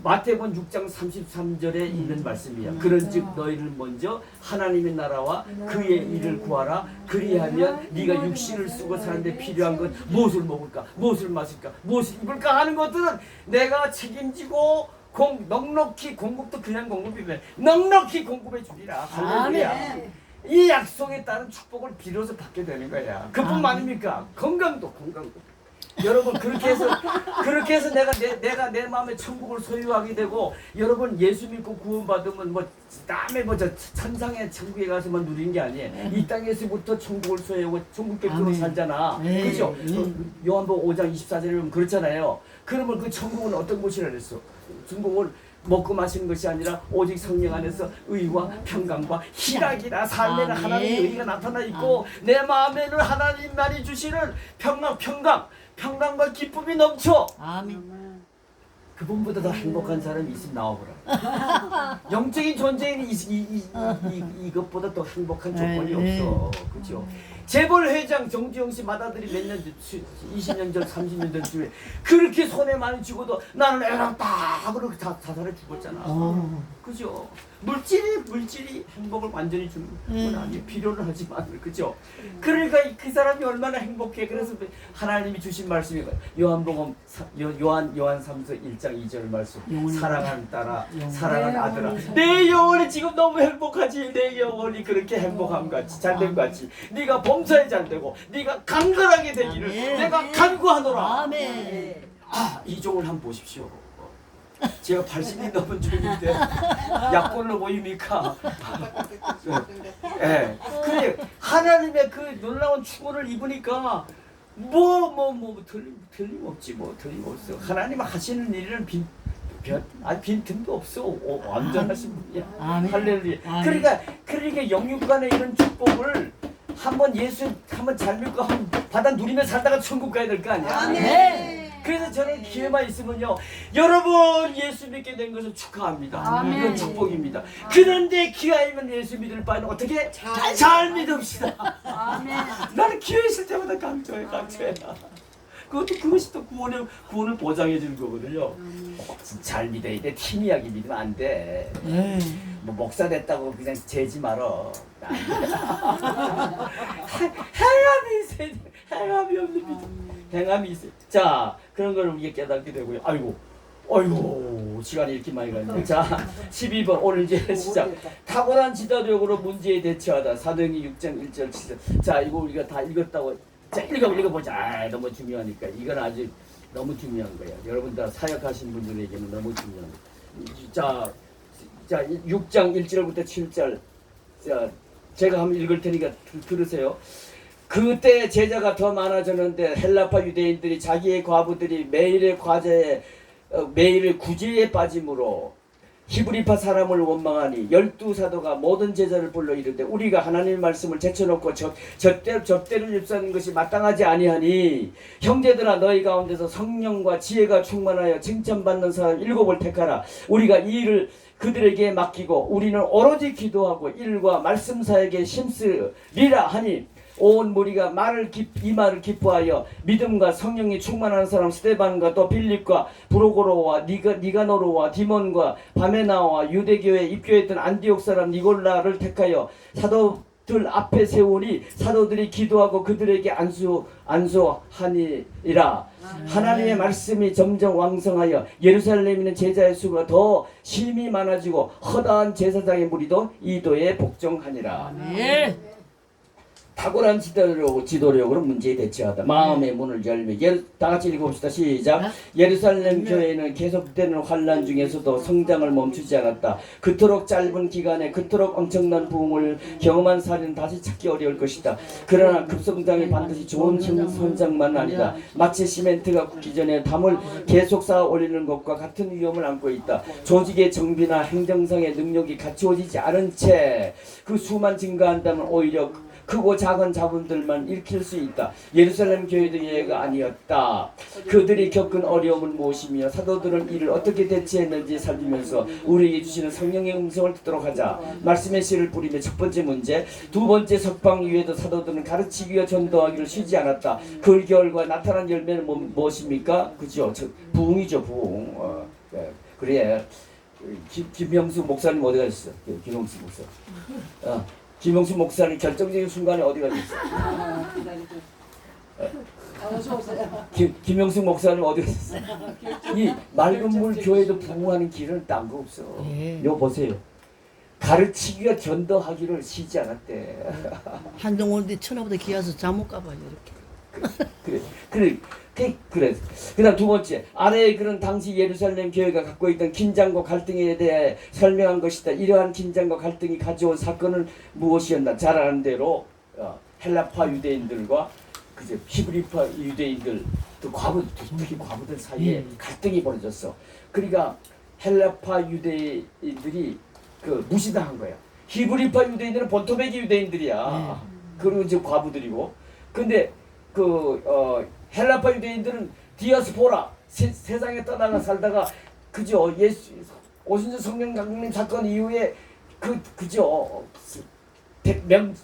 마태복음 6장 33절에 있는 말씀이야. 그런즉 너희를 먼저 하나님의 나라와 그의 일을 구하라. 그리하면 네가 육신을 쓰고 사는데 필요한 것 무엇을 먹을까, 무엇을 마실까, 무엇을 입을까 하는 것들은 내가 책임지고 넉넉히 공급도 그냥 공급이면 넉넉히 공급해 주리라. 할렐루야. 이 약속에 따른 축복을 비로소 받게 되는 거야. 그뿐만 아닙니까? 건강도. 여러분 그렇게 해서 내가 내 마음에 천국을 소유하게 되고, 여러분 예수 믿고 구원받으면 뭐 다음에 뭐 저 천상의 천국에 가서만 누리는 게 아니에요. 이 땅에서부터 천국을 소유하고 천국 백성으로 살잖아. 그렇죠? 요한복음 5장 24절에 보면 그렇잖아요. 그러면 그 천국은 어떤 곳이라 그랬어? 천국은 먹고 마시는 것이 아니라 오직 성령 안에서 의와 평강과 희락이라. 삶에는 하나님의 의가 나타나 있고 내 마음에는 하나님만이 주시는 평강과 기쁨이 넘쳐. 아멘. 그분보다 더 행복한 사람이 있으면 나와보라. 영적인 존재인 이것보다 더 행복한 조건이 없어. 그렇죠? 재벌 회장 정주영 씨 맏아들이 몇 년 전, 20년 전, 30년 전 중에 그렇게 손에 많이 쥐고도 나는 애랑 딱 그러고 자살해 죽었잖아. 그죠? 물질이 행복을 완전히 주는 건 아니에요. 필요는 하지만. 그죠? 그러니까 그 사람이 얼마나 행복해. 그래서 하나님이 주신 말씀이 요한복음 요한 3서 1장 2절 말씀. 사랑하는 딸아, 사랑하는 아들아, 내 영혼이 지금 너무 행복하지. 내 영혼이 그렇게 행복함 같이 잘된 것 같이 네가 범사에 잘되고 네가 강건하게 되기를 내가 간구하노라. 아멘. 이 종을 한번 보십시오. 제가 80이 넘은 중인데 약골로 보입니까? 예. 그래 하나님의 그 놀라운 축원을 입으니까 틀림없지. 틀림없어. 하나님 하시는 일은 빈틈도 없어. 완전하신 분이야. 아멘. 할렐루야. 아멘. 그러니까 영육간의 이런 축복을 한번 잘 믿고 받아 누리며 살다가 천국 가야 될 거 아니야. 아멘. 그래서 저는 기회만 있으면요, 여러분 예수 믿게 된 것을 축하합니다. 아멘. 이건 축복입니다. 그런데 기회이면 예수 믿을 바에는 어떻게 잘 믿읍시다. 아멘. 나는 기회 있을 때마다 강조해. 그것이 또 구원을 보장해 주는 거거든요. 잘 믿어야 돼. 팀 이야기 믿으면 안 돼. 뭐 목사 됐다고 그냥 재지 말어. 행함이 없는 믿음. 행함이 있어요. 자, 그런 걸 우리가 깨닫게 되고요. 아이고, 시간이 이렇게 많이 갔네. 자, 12번 오늘 이제 시작. 탁월한 지도력으로 문제에 대처하다. 사도행전 6장 1절 7절. 자, 이거 우리가 다 읽었다고. 자, 읽어보자. 너무 중요하니까. 이건 아주 너무 중요한 거예요. 여러분들 사역하신 분들에게는 너무 중요한 거예요. 자, 6장 1절부터 7절. 자, 제가 한번 읽을 테니까 들으세요. 그때 제자가 더 많아졌는데 헬라파 유대인들이 자기의 과부들이 매일의 구제에 빠짐으로 히브리파 사람을 원망하니 12사도가 모든 제자를 불러 이르되 우리가 하나님의 말씀을 제쳐놓고 접대를 입사하는 것이 마땅하지 아니하니 형제들아 너희 가운데서 성령과 지혜가 충만하여 칭찬받는 사람 7을 택하라. 우리가 이 일을 그들에게 맡기고 우리는 오로지 기도하고 일과 말씀 사역에 힘쓰리라 하니 온 무리가 이 말을 기뻐하여 믿음과 성령이 충만한 사람 스데반과 또 빌립과 브로고로와 니가노로와 디몬과 바메나와 유대교에 입교했던 안디옥 사람 니골라를 택하여 사도들 앞에 세우니 사도들이 기도하고 그들에게 안수하니라. 하나님의 말씀이 점점 왕성하여 예루살렘에 있는 제자의 수가 더 심히 많아지고 허다한 제사장의 무리도 이도에 복종하니라. 아멘. 탁월한 지도력으로 문제에 대처하다. 마음의 문을 열며 다 같이 읽어봅시다. 시작. 예루살렘 교회는 계속되는 환난 중에서도 성장을 멈추지 않았다. 그토록 짧은 기간에 그토록 엄청난 부흥을 경험한 사례는 다시 찾기 어려울 것이다. 그러나 급성장이 반드시 좋은 성장만은 아니다. 마치 시멘트가 굳기 전에 담을 계속 쌓아 올리는 것과 같은 위험을 안고 있다. 조직의 정비나 행정상의 능력이 갖추어지지 않은 채 그 수만 증가한다면 오히려 크고 작은 자본들만 일으킬 수 있다. 예루살렘 교회도 예가 아니었다. 그들이 겪은 어려움은 무엇이며 사도들은 이를 어떻게 대처했는지 살피면서 우리에게 주시는 성령의 음성을 듣도록 하자. 말씀의 씨를 뿌리며 첫 번째 문제. 두 번째 석방 이후에도 사도들은 가르치기와 전도하기를 쉬지 않았다. 그 결과 나타난 열매는 무엇입니까? 그죠? 부흥이죠, 부흥. 네. 그래. 김명수 목사님 어디 가셨어? 김명수 목사. 김명수 목사님 결정적인 순간에 어디 가셨어? 김명수 목사님 어디 가셨어? 이 맑은 물 교회도 부흥하는 길은 딴 거 없어. 요 보세요. 가르치기와 전도하기를 쉬지 않았대. 한동훈도 천하보다 귀해서 잠못 가봐요 이렇게. 그래. 그다음 두 번째, 아래의 글은 당시 예루살렘 교회가 갖고 있던 긴장과 갈등에 대해 설명한 것이다. 이러한 긴장과 갈등이 가져온 사건은 무엇이었나? 잘 아는 대로 헬라파 유대인들과 그제 히브리파 유대인들, 또 특히 과부들 사이에 갈등이 벌어졌어. 그러니까 헬라파 유대인들이 무시당한 거야. 히브리파 유대인들은 본토배기 유대인들이야. 그리고 이제 과부들이고. 근데 헬라파 유대인들은 디아스포라 세상에 떠나가 살다가 그죠 예수 오순절 성령 강림 사건 이후에 그죠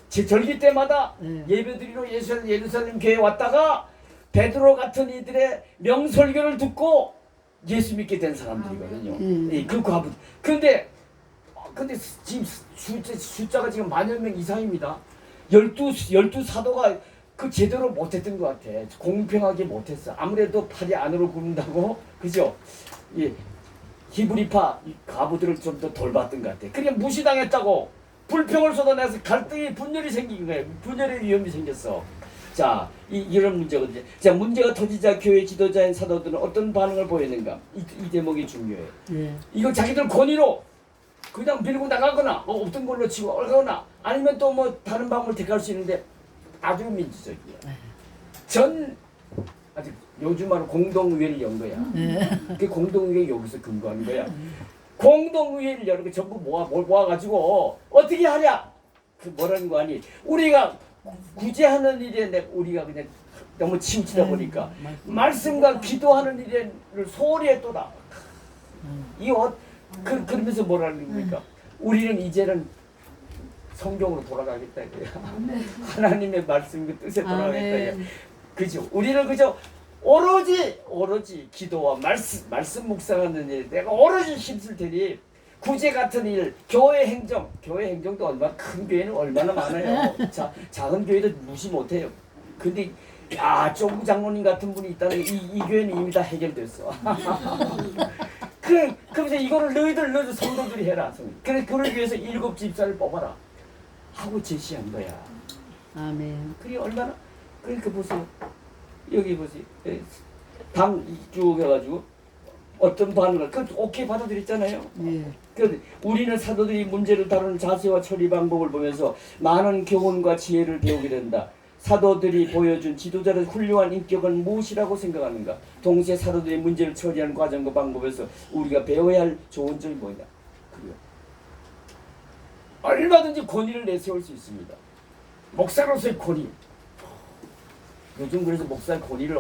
절기 때마다 예배드리러 예루살렘 교회에 왔다가 베드로 같은 이들의 명설교를 듣고 예수 믿게 된 사람들이거든요. 그 과부. 근데 지금 숫자가 지금 10,000명 이상입니다. 12 사도가 제대로 못했던 것 같아. 공평하게 못했어. 아무래도 팔이 안으로 굽는다고, 그죠? 히브리파 가부들을 좀 더 돌봤던 것 같아. 그냥 무시당했다고 불평을 쏟아내서 갈등이 분열이 생긴 거예요. 분열의 위험이 생겼어. 자, 이런 문제거든요. 자, 문제가 터지자 교회 지도자인 사도들은 어떤 반응을 보였는가? 이 대목이 중요해요. 이거 자기들 권위로 그냥 밀고 나가거나 없던 걸로 치고 얼거나 아니면 또 뭐 다른 방법을 택할 수 있는데 아주 민주적이야. 아직 요즘 말로 공동의회를 연 거야. 그 공동의회 여기서 근거하는 거야. 공동의회를 여러 개 전부 모아가지고 어떻게 하냐? 뭐라는 거 아니? 우리가 구제하는 일에 우리가 그냥 너무 치우치다 보니까 말씀과 기도하는 일에 소홀히 했도다. 그러면서 뭐라는 겁니까? 우리는 이제는 성경으로 돌아가겠다 이거야. 하나님의 말씀과 뜻에 돌아가겠다 이거야. 그죠? 우리는 그저 오로지 기도와 말씀 묵상하는 일, 내가 오로지 힘쓸 테니 구제 같은 일, 교회 행정도 얼마나 큰 교회는 얼마나 많아요. 작은 교회도 무시 못해요. 근데 조구 장로님 같은 분이 있다는 이 교회는 이미 다 해결됐어. 그래서 이거를 너희들 성도들이 해라. 그래 그를 위해서 7 집사를 뽑아라 하고 제시한 거야. 아멘. 그게 얼마나 그러니까 보세요. 여기 보세요. 쭉 해가지고 어떤 반응을 오케이 받아들였잖아요. 그런데 우리는 사도들이 문제를 다루는 자세와 처리 방법을 보면서 많은 교훈과 지혜를 배우게 된다. 사도들이 보여준 지도자의 훌륭한 인격은 무엇이라고 생각하는가? 동시에 사도들이 문제를 처리하는 과정과 방법에서 우리가 배워야 할 좋은 점이 뭐냐? 그래요. 얼마든지 권위를 내세울 수 있습니다. 목사로서의 권위. 요즘 그래서 목사의 권위를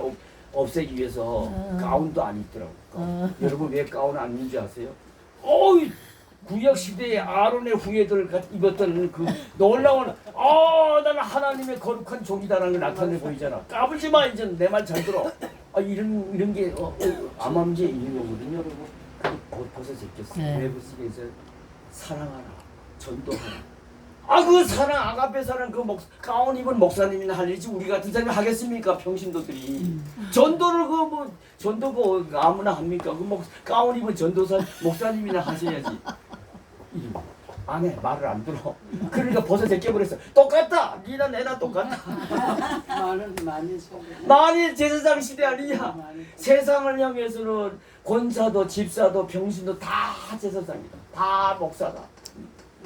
없애기 위해서 가운도 안 입더라고. 여러분 왜 가운 안 입는지 아세요? 구약 시대의 아론의 후예들 입었던 그 놀라운 나는 하나님의 거룩한 종이다라는 걸 나타내 보이잖아. 까불지 마 이제 내 말 잘 들어. 이런 게 암암제 있는 거거든요, 여러분. 그 벗어 제꼈어. 왜 벗으겠어? 사랑하라, 전도하라. 그 사랑 아가페 사랑 가운 입은 목사님이나 할 일이지 우리 같은 사람이 하겠습니까? 평신도들이 전도를 전도 아무나 합니까? 가운 입은 전도사 목사님이나 하셔야지. 안 해. 말을 안 들어. 그러니까 벗어 제껴버렸어. 똑같다. 니나 내나 똑같다. 만일 제사장 시대 아니냐. 세상을 향해서는 권사도 집사도 병신도 다 제사장이다. 다 목사다.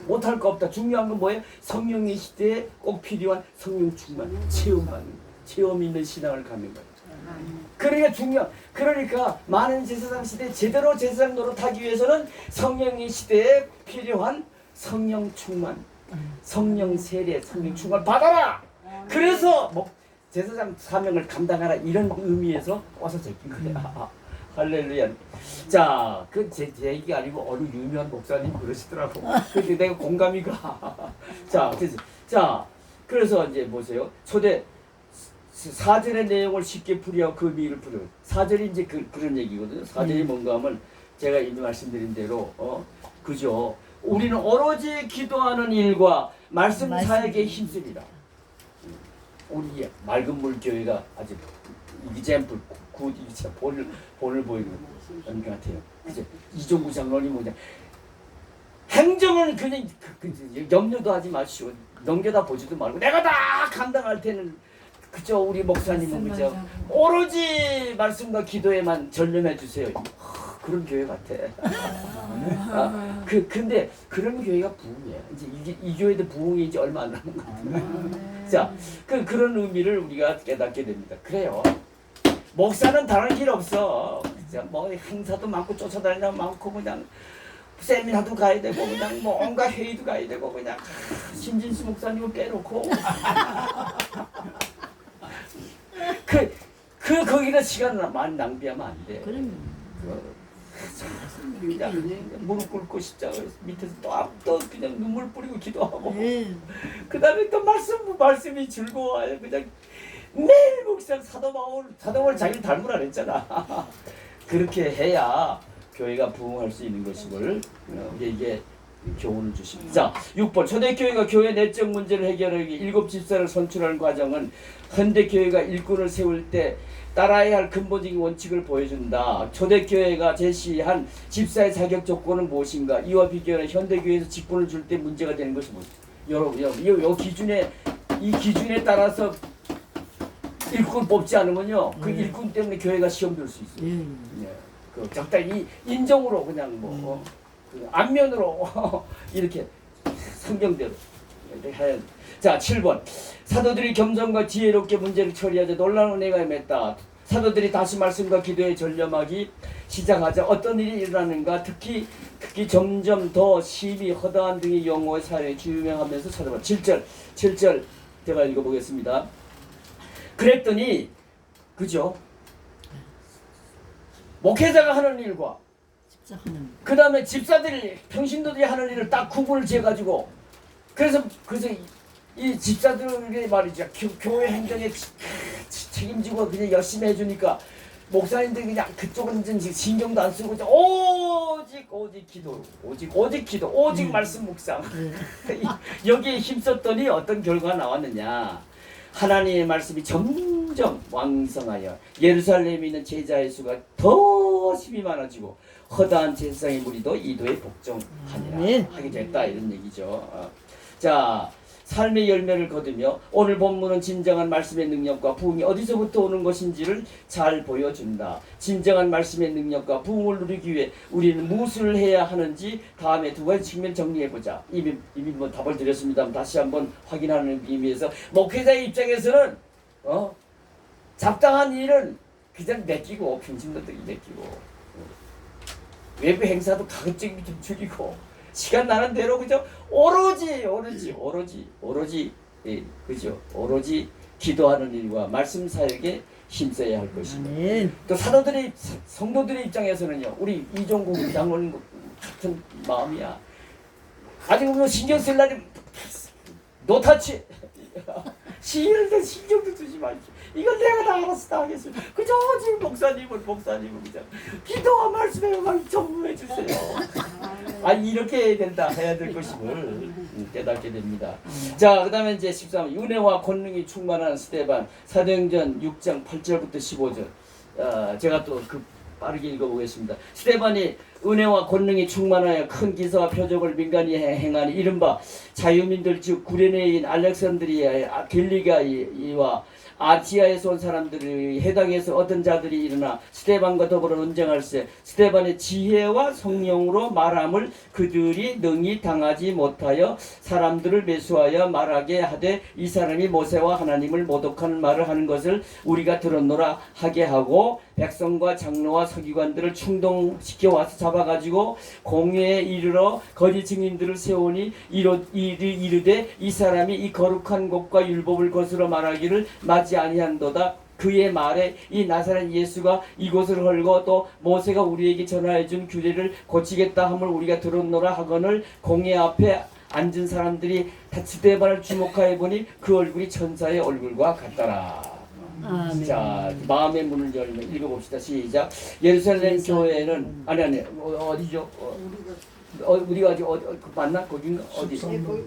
못할 거 없다. 중요한 건 뭐예요? 성령의 시대에 꼭 필요한 성령 충만, 체험 있는 신앙을 갖는 거예요. 그러니까 많은 제사장 시대 제대로 제사장 노릇하기 위해서는 성령의 시대에 필요한 성령 충만, 성령 세례, 성령 충만 받아라. 그래서 뭐 제사장 사명을 감당하라 이런 의미에서 와서 제낀 거야. 할렐루야. 자, 그 제 얘기가 아니고 어느 유명한 목사님 그러시더라고. 근데 내가 공감이 가. 그래서 이제 보세요. 초대 사절의 내용을 쉽게 풀이하고 그 의미를 풀어. 사절이 이제 그런 얘기거든요. 사절이 뭔가 하면 제가 이미 말씀드린 대로 그죠. 우리는 오로지 기도하는 일과 말씀 사역에 힘쓰리라. 우리 맑은 물 교회가 아주 이기잼플 굿 이기잼 본을 보이는 것 같아요. 그죠? 이종구 장로님 뭐냐 행정은 그냥 염려도 하지 마시오. 넘겨다 보지도 말고 내가 다 감당할 테는 그죠. 우리 목사님은 그죠. 오로지 말씀과 기도에만 전념해 주세요. 그런 교회 같아. 근데 그런 교회가 부흥이에요. 이제 이 교회도 부흥이 이제 얼마 안 남은 것 같아요. 자, 그런 의미를 우리가 깨닫게 됩니다. 그래요. 목사는 다른 길 없어. 진짜 뭐 행사도 많고 쫓아다니는 많고 그냥 세미나도 가야 되고 그냥 뭐 온갖 회의도 가야 되고 그냥 신진수 목사님을 빼놓고 거기다 시간을 많이 낭비하면 안 돼. 그럼요. 그냥 무릎 꿇고 십자가 밑에서 또 그냥 눈물 뿌리고 기도하고 네. 그 다음에 또 말씀이 즐거워요. 그냥 매일 묵상 사도 바울 자기를 닮으라 그랬잖아. 그렇게 해야 교회가 부흥할 수 있는 것임을 우리에게 교훈을 주십니다. 자, 6번 초대교회가 교회 내적 문제를 해결하기 7 집사를 선출하는 과정은 현대교회가 일꾼을 세울 때 따라야 할 근본적인 원칙을 보여준다. 초대교회가 제시한 집사의 자격 조건은 무엇인가? 이와 비교하여 현대교회에서 직분을 줄 때 문제가 되는 것이 무엇인가? 이 기준에 따라서 일꾼 뽑지 않으면요, 그 일꾼 때문에 교회가 시험 들 수 있어요. 예. 그 적당히 인정으로 그냥 그 안면으로 이렇게 성경대로 해야. 자, 7번 사도들이 겸손과 지혜롭게 문제를 처리하자 놀라운 은혜가 임했다. 사도들이 다시 말씀과 기도에 전념하기 시작하자 어떤 일이 일어나는가? 특히 점점 더 심히 허다한 등의 용어의 사용에 유명하면서 찾아봐. 7절 제가 읽어보겠습니다. 그랬더니 그죠? 목회자가 하는 일과 그 다음에 집사들이 평신도들이 하는 일을 딱 구분을 지어가지고 그래서 이 집사들이 말이죠. 교회 행정에 책임지고 그냥 열심히 해주니까 목사님들이 그냥 그쪽은 신경도 안 쓰고 오직 기도, 오직 기도, 오직 말씀 묵상. 여기에 힘썼더니 어떤 결과가 나왔느냐? 하나님의 말씀이 점점 왕성하여 예루살렘에 있는 제자의 수가 더 힘이 많아지고 허다한 제사장의 무리도 이도에 복종하니라 하게 됐다 이런 얘기죠. 자, 삶의 열매를 거두며 오늘 본문은 진정한 말씀의 능력과 부흥이 어디서부터 오는 것인지를 잘 보여준다. 진정한 말씀의 능력과 부흥을 누리기 위해 우리는 무엇을 해야 하는지 다음에 두 가지 측면 정리해보자. 이미 뭐 답을 드렸습니다만 다시 한번 확인하는 의미에서 목회자의 입장에서는 잡다한 일은 그냥 맡기고 평신도들이 맡기고 외부 행사도 가급적이면 좀 줄이고 시간 나는 대로 그죠? 오로지 그죠? 오로지 기도하는 일과 말씀 사역에 힘써야 할 것입니다. 또 사도들이 성도들의 입장에서는요. 우리 이종국 장로님 같은 마음이야. 아직 뭐 신경 쓸 날이 노타치 시일을 신경도 쓰지 말지. 이건 내가 다 알아서 다 하겠습니다. 그저 지금 목사님은 그냥 기도와 말씀에만 전무해 주세요. 이렇게 해야 될 것임을 깨닫게 됩니다. 자, 그 다음에 이제 13번 은혜와 권능이 충만한 스데반 사도행전 6장 8절부터 15절 제가 또 빠르게 읽어보겠습니다. 스데반이 은혜와 권능이 충만하여 큰 기사와 표적을 민간히 행하니 이른바 자유민들 즉 구레네인 알렉산드리아 갤리가이와 아시아에서 온 사람들이 해당해서 어떤 자들이 일어나 스데반과 더불어 논쟁할세 스데반의 지혜와 성령으로 말함을 그들이 능히 당하지 못하여 사람들을 매수하여 말하게 하되 이 사람이 모세와 하나님을 모독하는 말을 하는 것을 우리가 들었노라 하게 하고 백성과 장로와 서기관들을 충동시켜 와서 잡아가지고 공회에 이르러 거짓 증인들을 세우니 이르되 이 사람이 이 거룩한 곳과 율법을 거스러 말하기를 마지 아니한도다. 그의 말에 이 나사렛 예수가 이곳을 헐고 또 모세가 우리에게 전하여 준 규례를 고치겠다 함을 우리가 들었노라 하거늘 공회 앞에 앉은 사람들이 다 스데반을 주목하여 보니 그 얼굴이 천사의 얼굴과 같더라. 아멘. 자, 마음의 문을 열면 읽어봅시다. 시작. 예루살렘 교회는 아니 어디죠? 우리가 어디 맞나? 거긴가? 어디? 네, 거기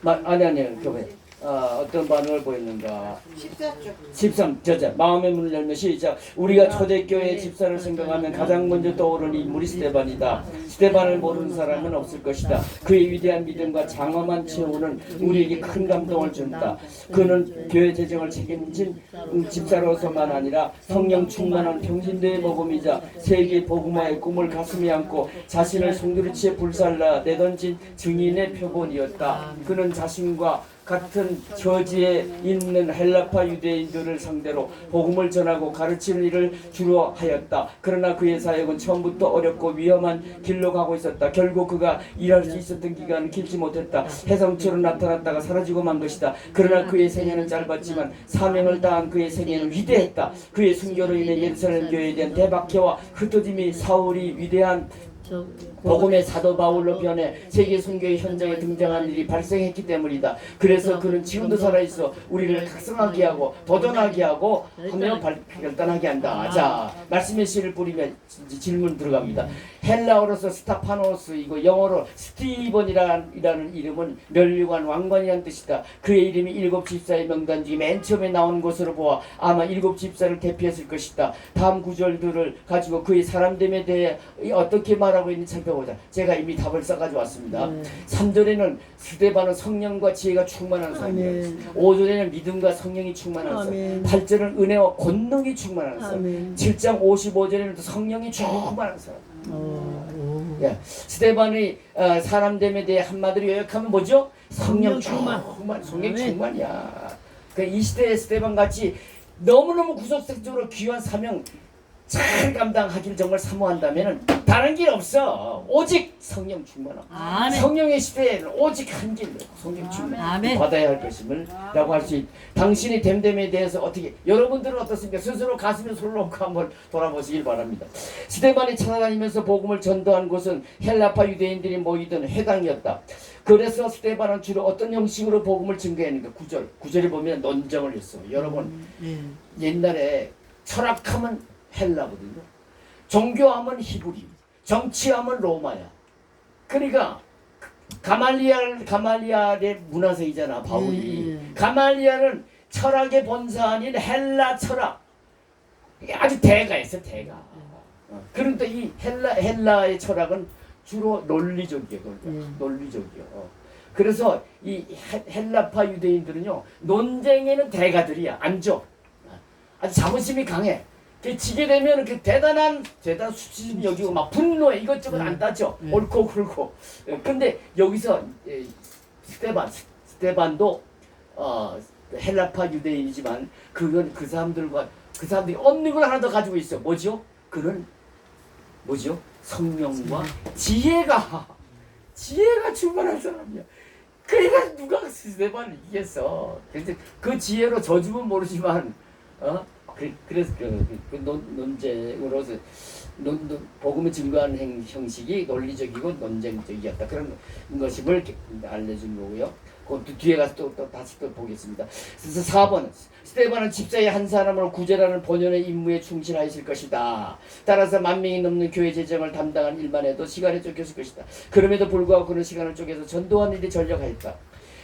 맞아요. 아니 교회. 어떤 반응을 보였는가? 14쪽. 13. 저자 마음의 문을 열면 시작. 우리가 초대교회의 집사를 생각하면 가장 먼저 떠오르는 인물이 스데반이다. 스데반을 모르는 사람은 없을 것이다. 그의 위대한 믿음과 장엄한 체호는 우리에게 큰 감동을 준다. 그는 교회 재정을 책임진 집사로서만 아니라 성령 충만한 평신도의 모범이자 세계 복음화의 꿈을 가슴에 안고 자신을 송두리째 불살라 내던진 증인의 표본이었다. 그는 자신과 같은 처지에 있는 헬라파 유대인들을 상대로 복음을 전하고 가르치는 일을 주로 하였다. 그러나 그의 사역은 처음부터 어렵고 위험한 길로 가고 있었다. 결국 그가 일할 수 있었던 기간은 길지 못했다. 혜성처로 나타났다가 사라지고 만 것이다. 그러나 그의 생애는 짧았지만 사명을 다한 그의 생애는 위대했다. 그의 순교로 인해 예루살렘 교회에 대한 대박해와 흩어짐이 사울이 위대한 복음의 사도 바울로 변해 세계 선교의 현장에 등장한 일이 발생했기 때문이다. 그래서 그는 지금도 살아있어 우리를 각성하게 하고 도전하게 하고 하며 결단하게 한다. 자, 말씀의 씨를 뿌리면 질문 들어갑니다. 헬라어로서 스타파노스, 이거 영어로 스티번이라는 이름은 멸류관 왕관이라는 뜻이다. 그의 이름이 일곱 집사의 명단 중에 맨 처음에 나온 것으로 보아 아마 일곱 집사를 대표했을 것이다. 다음 구절들을 가지고 그의 사람됨에 대해 어떻게 말하고 있는지 살펴보자. 제가 이미 답을 써가지고 왔습니다. 3절에는 스데반은 성령과 지혜가 충만한 사람이에요. 5절에는 믿음과 성령이 충만한 사람. 8절은 은혜와 권능이 충만한 사람. 7장 55절에는 또 성령이 충만한 사람. 예, 스데반의 사람됨에 대해 한마디로 요약하면 뭐죠? 성령 충만. 성령 충만이야. 그 이 시대의 스데반 같이 너무너무 구속적으로 귀한 사명 잘 감당하기를 정말 사모한다면 다른 길 없어. 오직 성령 충만함. 아멘. 성령의 시대에는 오직 한 길, 성령 충만 아멘. 받아야 할 것임을 라고 할 수 있다. 당신의 됨됨에 대해서 어떻게, 여러분들은 어떻습니까? 스스로 가슴에 손을 놓고 한번 돌아보시길 바랍니다. 스데반이 찾아다니면서 복음을 전도한 곳은 헬라파 유대인들이 모이던 회당이었다. 그래서 스데반은 주로 어떤 형식으로 복음을 증거했는가? 9절에 보면 논쟁을 했어. 여러분, 옛날에 철학하면 헬라거든요. 종교하면 히브리, 정치하면 로마야. 그러니까 가말리알의 문화세이잖아, 바울이. 가말리알은 철학의 본사 아닌 헬라 철학. 아주 대가였어, 대가. 그런데 이 헬라의 철학은 주로 논리적이에요. 논리적이요. 그래서 이 헬라파 유대인들은요, 논쟁에는 대가들이야. 앉아. 아주 자부심이 강해. 지게 되면 그 대단한 수치심 여기고 막 분노해. 이것저것 안 따져. 옳고 그르고. 근데 여기서 스데반도 헬라파 유대인이지만 그건 그 사람들이 없는 걸 하나 더 가지고 있어. 뭐죠? 그는 뭐죠? 성령과 지혜가 충만한 사람이야. 그러니까 누가 스데반을 이겼어. 그래서 그 지혜로 저주면 모르지만 그래서 논쟁으로서 복음을 증거하는 형식이 논리적이고 논쟁적이었다. 그런 것임을 알려준 거고요. 그 뒤에 가서 또 다시 보겠습니다. 그래서 4번, 스데반은 집사의 한 사람으로 구제라는 본연의 임무에 충실하였을 것이다. 따라서 10,000명이 넘는 교회 재정을 담당한 일만 해도 시간에 쫓겼을 것이다. 그럼에도 불구하고 그는 시간을 쪼개서 전도하는 일에 전력하였다.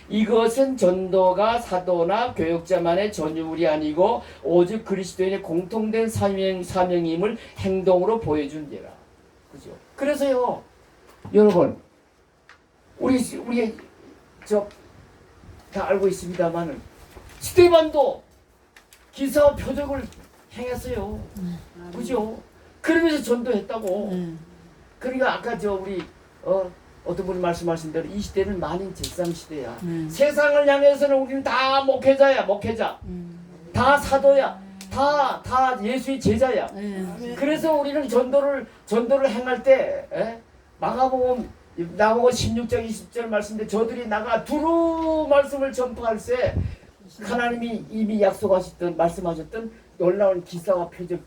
이것은 전도가 사도나 교역자만의 전유물이 아니고 오직 그리스도인의 공통된 사명임을 행동으로 보여준 예라. 그죠? 그래서요, 여러분, 우리 다 알고 있습니다만은 스데반도 기사와 표적을 행했어요. 그죠? 그러면서 전도했다고. 그러니까 아까 우리 어떤 분이 말씀하신 대로 이 시대는 만인책상 시대야. 세상을 향해서는 우리는 다 목회자야, 목회자. 다 사도야. 다 예수의 제자야. 예. 그래서 우리는 전도를 행할 때 마가복음 16장 20절 말씀인데 저들이 나가 두루 말씀을 전파할 때 하나님이 이미 약속하셨던 말씀하셨던 놀라운 기사와 표적,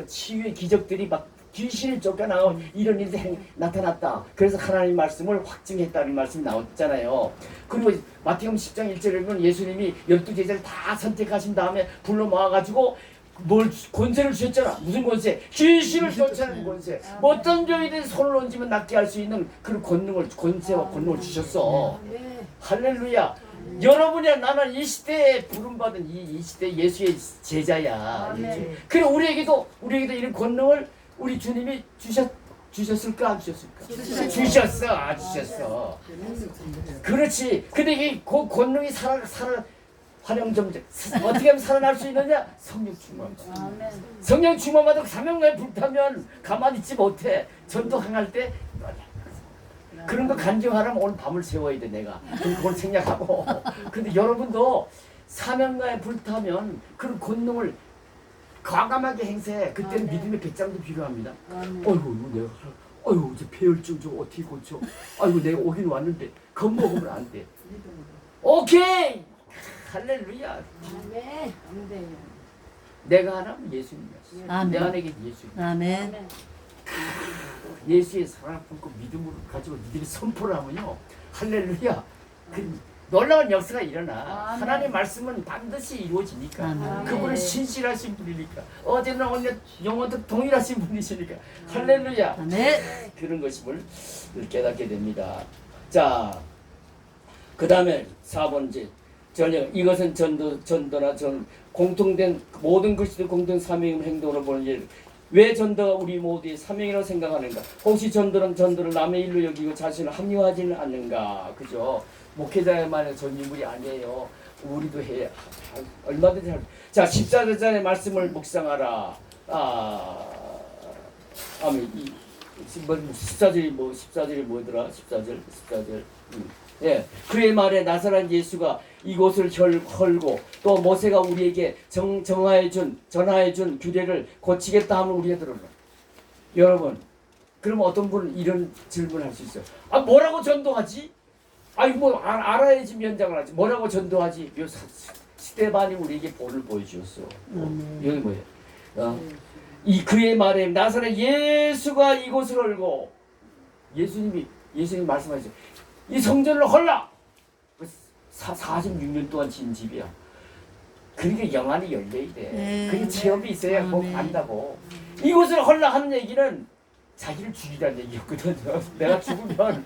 치유의 기적들이 막 귀신을 쫓겨나고 이런 일이 나타났다. 그래서 하나님 말씀을 확증했다는 말씀이 나왔잖아요. 그리고 마태복음 10장 1절에 보면 예수님이 12제자를 다 선택하신 다음에 불러 모아가지고 뭘 권세를 주셨잖아. 무슨 권세? 귀신을 쫓아내는 권세. 어떤 죄인이 손을 얹으면 낫게 할 수 있는 그 권세와 권능을 주셨어. 할렐루야. 여러분이야 나는 이 시대에 부름받은 이 시대 예수의 제자야. 그래 우리에게도 이런 권능을 우리 주님이 주셨을까 안 주셨을까? 주셨어. 그렇지. 근데 이 권능이 활용 좀 어떻게 하면 살아날 수 있느냐? 성령 충만. 성령 충만받고 사명에 불타면 가만히 있지 못해. 전도 행할 때 그런 거 간증하려면 오늘 밤을 새워야 돼 내가. 그걸 생략하고. 근데 여러분도 사명에 불타면 그런 권능을 과감하게 행세. 그때는 믿음의 배짱도 필요합니다. 어이구 내가 이제 폐혈증 좀 어떻게 고쳐? 아이고 내가 오긴 왔는데 겁먹으면 안 돼. 오케이. 할렐루야. 내가 하나면 예수님이었어. 아멘. 내 안에 예수님. 아멘. 예수의 사랑을 품고 믿음으로 가지고 니들이 선포를 하면요. 할렐루야. 그 놀라운 역사가 일어나. 하나님의 말씀은 반드시 이루어지니까. 아멘. 그분은 신실하신 분이니까. 어제나 오늘 영원토록 동일하신 분이시니까. 할렐루야. 아멘. 그런 것임을 깨닫게 됩니다. 자, 그 다음에 4번째. 전령 이것은 전도나 공통된 모든 그리스도 공동 사명 행동으로 보는 일. 왜 전도가 우리 모두의 사명이라고 생각하는가? 혹시 전도를 남의 일로 여기고 자신을 합리화하지는 않는가? 그죠? 목회자만의 전인물이 아니에요. 우리도 해 얼마든지 할. 자, 14절의 말씀을 묵상하라. 아멘. 14절이 뭐더라? 14절. 예, 그의 말에 나사렛 예수가 이곳을 헐고 또 모세가 우리에게 전하해 준 규례를 고치겠다 하면 우리가 들어라. 여러분, 그럼 어떤 분은 이런 질문을 할 수 있어요. 뭐라고 전도하지? 알아야지 면장을 하지. 뭐라고 전도하지? 스데반이 우리에게 본을 보여주었어. 여기 뭐예요? 이 그의 말에 나사렛 예수가 이곳을 헐고 예수님 말씀하셨어요. 이 성전을 헐라. 46년 동안 지은 집이야. 그러니까 영안이 열려야 돼. 그게 체험이 있어야 뭐 안다고. 이곳을 헐라 하는 얘기는 자기를 죽이라는 얘기였거든. 내가 죽으면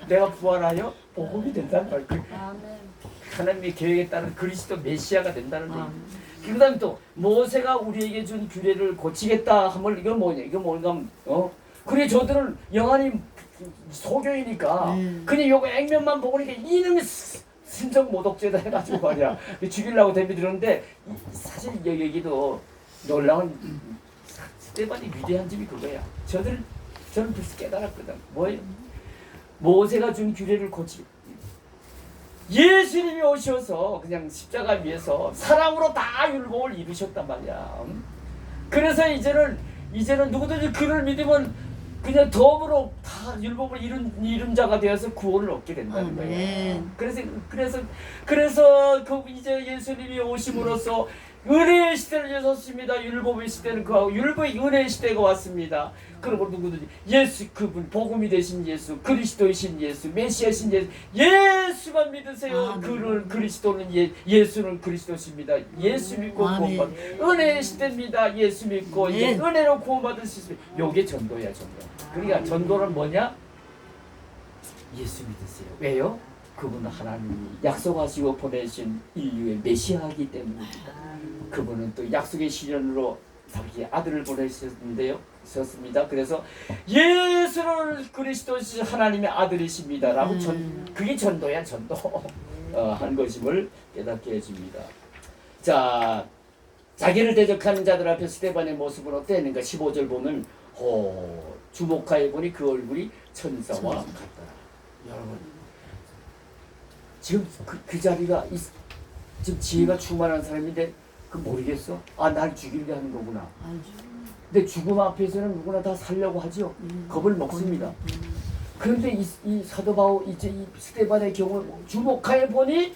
내가 부활하여 복음이 된다는 말. 하나님의 계획에 따른 그리스도 메시아가 된다는 얘기. 그 다음에 또 모세가 우리에게 준 규례를 고치겠다 하면 이건 뭐냐? 이건 뭔가 그래 저들은 영안이 소교이니까 그냥 요거 액면만 보니까 이놈이 신성 모독죄다 해가지고 말이야 죽이려고 대비 들었는데 사실 여기도 놀라운 스데반이 위대한 점이 그거야. 저는 벌써 깨달았거든. 뭐예요? 모세가 준 규례를 예수님이 오셔서 그냥 십자가 위에서 사랑으로 다 율법을 이루셨단 말이야. 그래서 이제는 누구든지 그를 믿으면 그냥 덤으로 다 율법을 이룬 자가 되어서 구원을 얻게 된다는 거예요. 그래서 그 이제 예수님이 오심으로써 은혜의 시대를 여섰습니다. 율법의 시대는 그하고 율법의 은혜의 시대가 왔습니다. 그리고 누구든지 그분 복음이 되신 예수, 그리스도이신 예수, 메시아신 예수만 믿으세요. 그는 그리스도는 예수는 그리스도십니다. 예수 믿고 구원받. 은혜의 시대입니다. 예수 믿고 이제 은혜로 구원받을 수 있습니다. 요게 전도야, 전도. 그러니까 전도는 뭐냐? 예수 믿으세요. 왜요? 그분은 하나님이 약속하시고 보내신 인류의 메시아이기 때문입니다. 그분은 또 약속의 시련으로 자기 아들을 보내셨는데요. 셨습니다. 그래서 예수는 그리스도 하나님의 아들이십니다라고 그게 전도야, 전도. 한 것임을 깨닫게 해줍니다. 자, 자기를 대적하는 자들 앞에 스데반의 모습은 어땠는가? 15절 보면 주목하여 보니 그 얼굴이 천사와 같더라. 여러분, 지금 그 자리가 지금 지혜가 충만한 사람인데 그 모르겠어? 아, 날 죽이려 하는 거구나. 알죠. 근데 죽음 앞에서는 누구나 다 살려고 하죠. 겁을 먹습니다. 그런데 이 사도 바울 이제 이 스데반의 경우 주목하여 보니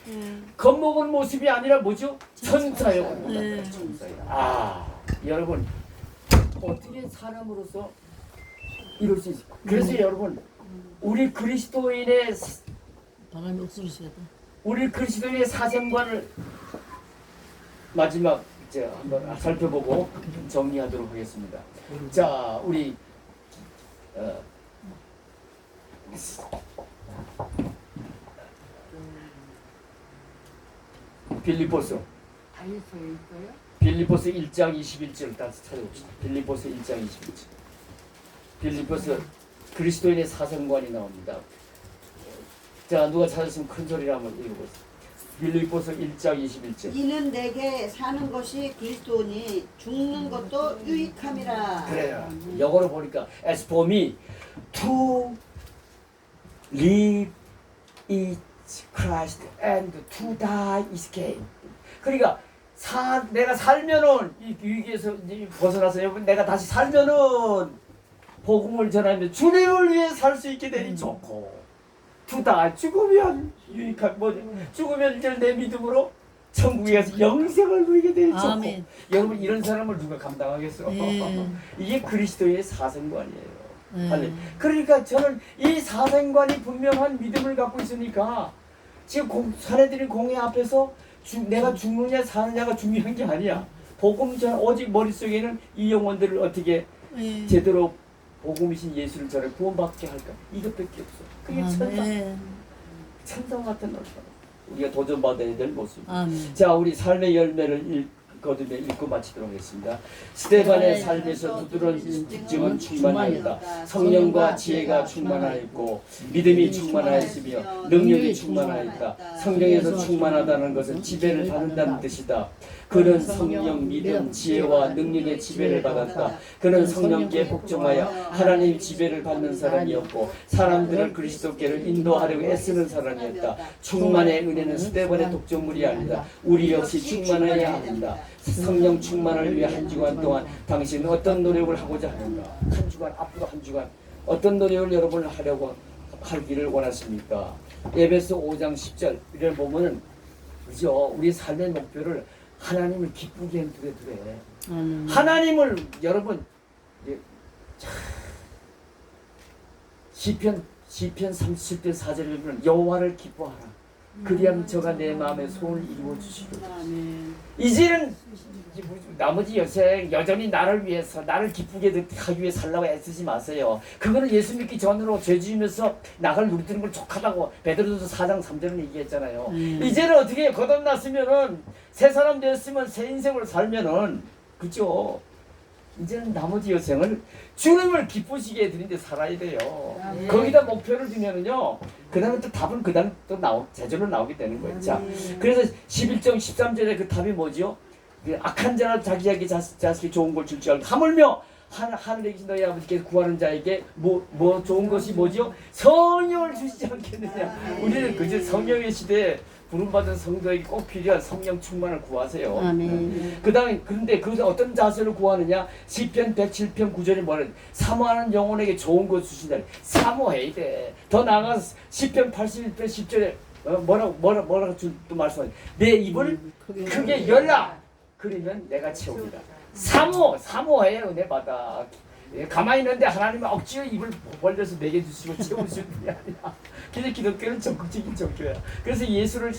겁먹은 모습이 아니라 뭐죠? 천사요. 천사요. 아, 여러분 어떻게 사람으로서 이럴 수 있을까? 그래서 여러분 우리 그리스도인의 바람이 없으셔야 돼. 우리 그리스도인의 사생관을 마지막 이제 한번 살펴보고 정리하도록 하겠습니다. 자, 우리 빌립보서 다이소에 있어요? 빌립보서 1장 21절 다시 찾아봅시다. 빌립보서 1장 21절. 빌립보서 그리스도인의 사생관이 나옵니다. 자, 누가 찾았으면 큰 소리로 한번 읽어보세요. 빌립보서 1장 21절. 이는 내게 사는 것이 그리스도니 죽는 것도 유익함이라. 그래요. 영어로 보니까 as for me to live is Christ and to die is gain. 그러니까 내가 살면은 이 위기에서 이제 벗어나서 여러분 내가 다시 살면은 복음을 전하면 주님을 위해 살 수 있게 되니 좋고 to die 죽으면 유익한 뭐 죽으면 이제 내 믿음으로 천국에 가서 영생을 누리게 되니 좋고. 아멘. 여러분 이런 사람을 누가 감당하겠어? 네. 이게 그리스도의 사생관이에요. 네. 그러니까 저는 이 사생관이 분명한 믿음을 갖고 있으니까 지금 사례들이 공회 앞에서 내가 죽느냐 사느냐가 중요한 게 아니야. 복음 전 오직 머릿속에는 이 영혼들을 어떻게 네. 제대로 복음이신 예수를 전해 구원받게 할까? 이것밖에 없어. 그게 천사 같은 얼마 우리가 도전받아야 될 모습. 아멘. 자, 우리 삶의 열매를 거듭에 읽고 마치도록 하겠습니다. 스데반의 삶에서 두드러진 특징은 충만하였다. 성령과 지혜가 충만하였고 믿음이 충만하였으며 능력이 충만하였다. 성령에서 충만하다는 것은 지배를 받는다는 뜻이다. 그는 성령, 믿음, 지혜와 능력의 지배를 받았다. 그는 성령께 복종하여 하나님 지배를 받는 사람이었고 사람들을 그리스도께로 인도하려고 애쓰는 사람이었다. 충만의 은혜는 스데반의 독점물이 아니다. 우리 역시 충만해야 합니다. 성령 충만을 위해 한 주간 동안 당신은 어떤 노력을 하고자 하는가? 한 주간, 앞으로 한 주간 어떤 노력을 여러분을 하려고 하기를 원하십니까? 에베소 5장 10절 이를 보면은 그죠? 우리 삶의 목표를 하나님을 기쁘게 두래. 하나님을 여러분 시편 37편 4절에 보면 여호와를 기뻐하라. 그리하면 저가 내 마음의 소원을 이루어 주시리라. 이제는 나머지 여생 여전히 나를 위해서 나를 기쁘게 하기 위해 살라고 애쓰지 마세요. 그거는 예수 믿기 전으로 죄 지으면서 나를 누리는 걸 족하다고 베드로서 4장 3절은 얘기했잖아요. 이제는 어떻게 거듭났으면은 새 사람 되었으면 새 인생을 살면은 그죠? 이제는 나머지 여생을 주님을 기쁘시게 해드리는데 살아야 돼요. 거기다 목표를 두면은요, 그 다음에 또 답은 그 다음 또 제대로 나오게 되는 거예요. 자, 그래서 11장 13절에 그 답이 뭐지요? 악한 자는 자기에게 자식이 좋은 걸 줄 줄 알고 하물며 하늘에 계신 너희 아버지께서 구하는 자에게 뭐 좋은 것이 뭐지요? 성령을 주시지 않겠느냐. 우리는 그저 성령의 시대에 부름받은 성도에게 꼭 필요한 성령 충만을 구하세요. 아멘. 그다음에 그런데 그것을 어떤 자세로 구하느냐? 시편 107편 9절에 뭐는 사모하는 영혼에게 좋은 것 주신다. 사모해야 돼. 더 나아가서 시편 81편 10절에 뭐라고 또 말씀하죠. 내 입을 크게 열라. 그러면 내가 채우리라. 사모해야 은혜 받아. 가만히 있는데 하나님은 억지로 입을 벌려서 먹여주시고 채우시는 분이 아니라 그래서 기독교는 적극적인 종교야. 그래서 예수를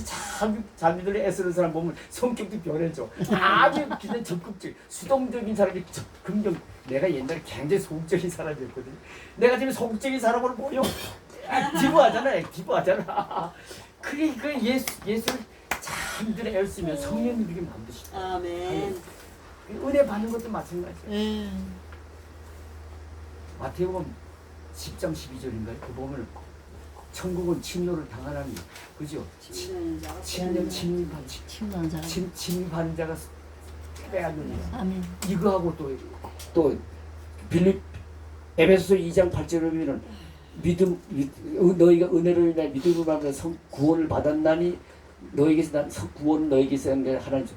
잘 믿으려 애쓰는 사람 보면 성격도 변해져. 아주 그냥 적극적 수동적인 사람이 긍정. 내가 옛날에 굉장히 소극적인 사람이었거든. 내가 지금 소극적인 사람으로 보여 액티브하잖아. 그게 그 예수를 잘 믿으려 애쓰면 성령이 이렇게 만드시고. 아멘. 은혜 받는 것도 마찬가지야. 예. 마태복음 10장 12절인가요? 그 보면 천국은 침노를 당하나니 그죠? 침입하는 자가 빼앗느냐. 아멘. 이거하고 또 빌립 에베소서 2장 8절에 보면 너희가 은혜를 인하여 믿음으로 하면서 구원을 받았나니 너에게서 난 구원은 너에게서 하나님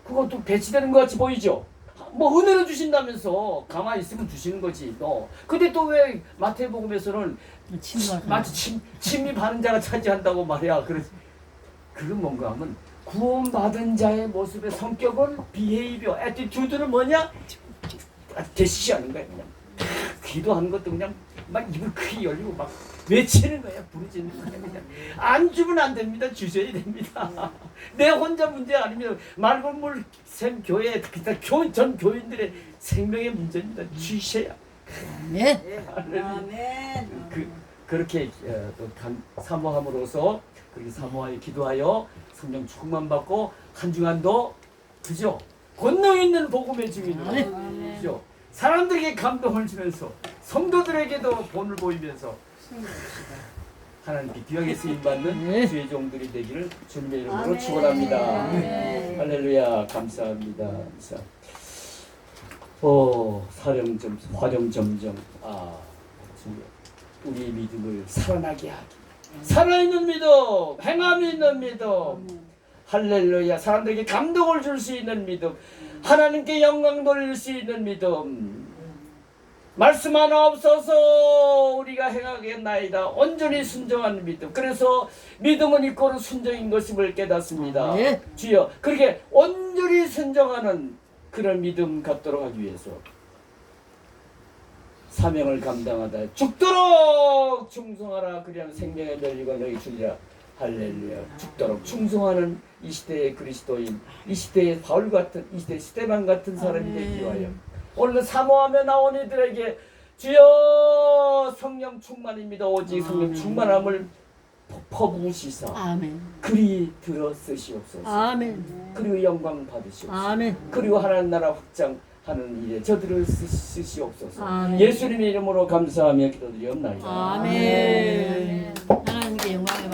그것도 배치되는 것 같이 보이죠. 뭐 은혜로 주신다면서 가만히 있으면 주시는 거지. 근데 또 왜 마태복음에서는 마치 침입하는 자가 차지한다고 말이야. 그건 뭔가 하면 구원받은 자의 모습의 성격은 비헤이비어, 애티튜드는 뭐냐? 대시하는 거야. 그냥 기도하는 것도 그냥 막 입을 크게 열리고 막 외치는 거야. 부르짖는 거야. 그냥 안 주면 안 됩니다. 주셔야 됩니다. 내 혼자 문제가 아닙니다. 말벌물 샘 교회 전 교인들의 생명의 문제입니다. 주셔야. 네. 아멘. 그렇게 또 사모함으로써 그렇게 사모하여 기도하여 성령 충만 받고 한 주간도 그죠? 권능 있는 복음의 증인으로 그죠? 사람들에게 감동을 주면서 성도들에게도 본을 보이면서 하나님께 귀하게 쓰임 받는 주의 종들이 되기를 주님의 이름으로 아멘. 축원합니다. 아멘. 할렐루야 감사합니다. 화령점점 주여 우리의 믿음을 살아나게 하기. 살아있는 믿음, 행함이 있는 믿음. 할렐루야. 사람들에게 감동을 줄 수 있는 믿음. 하나님께 영광 돌릴 수 있는 믿음. 말씀 하나 없어서 우리가 행하겠나이다. 온전히 순종하는 믿음. 그래서 믿음은 이꼬르 순종인 것임을 깨닫습니다. 네. 주여 그렇게 온전히 순종하는 그런 믿음 갖도록 하기 위해서 사명을 감당하다 죽도록 충성하라. 그리하면 생명의 멸류가 너희 주리라. 할렐루야. 죽도록 충성하는 이 시대의 그리스도인, 이 시대의 바울 같은, 이 시대의 스테반 같은 사람이 되기 위하여 오늘 사모하며 나온 이들에게 주여 성령 충만입니다. 오직 성령 충만함을 퍼부으시사 아멘. 그리 들어 쓰시옵소서. 아멘. 그리고 영광 받으시옵소서. 아멘. 그리고 하나님 나라 확장하는 일에 저들을 쓰시옵소서. 아멘. 예수님의 이름으로 감사하며 기도드리옵나이다. 아멘. 하나님께 영광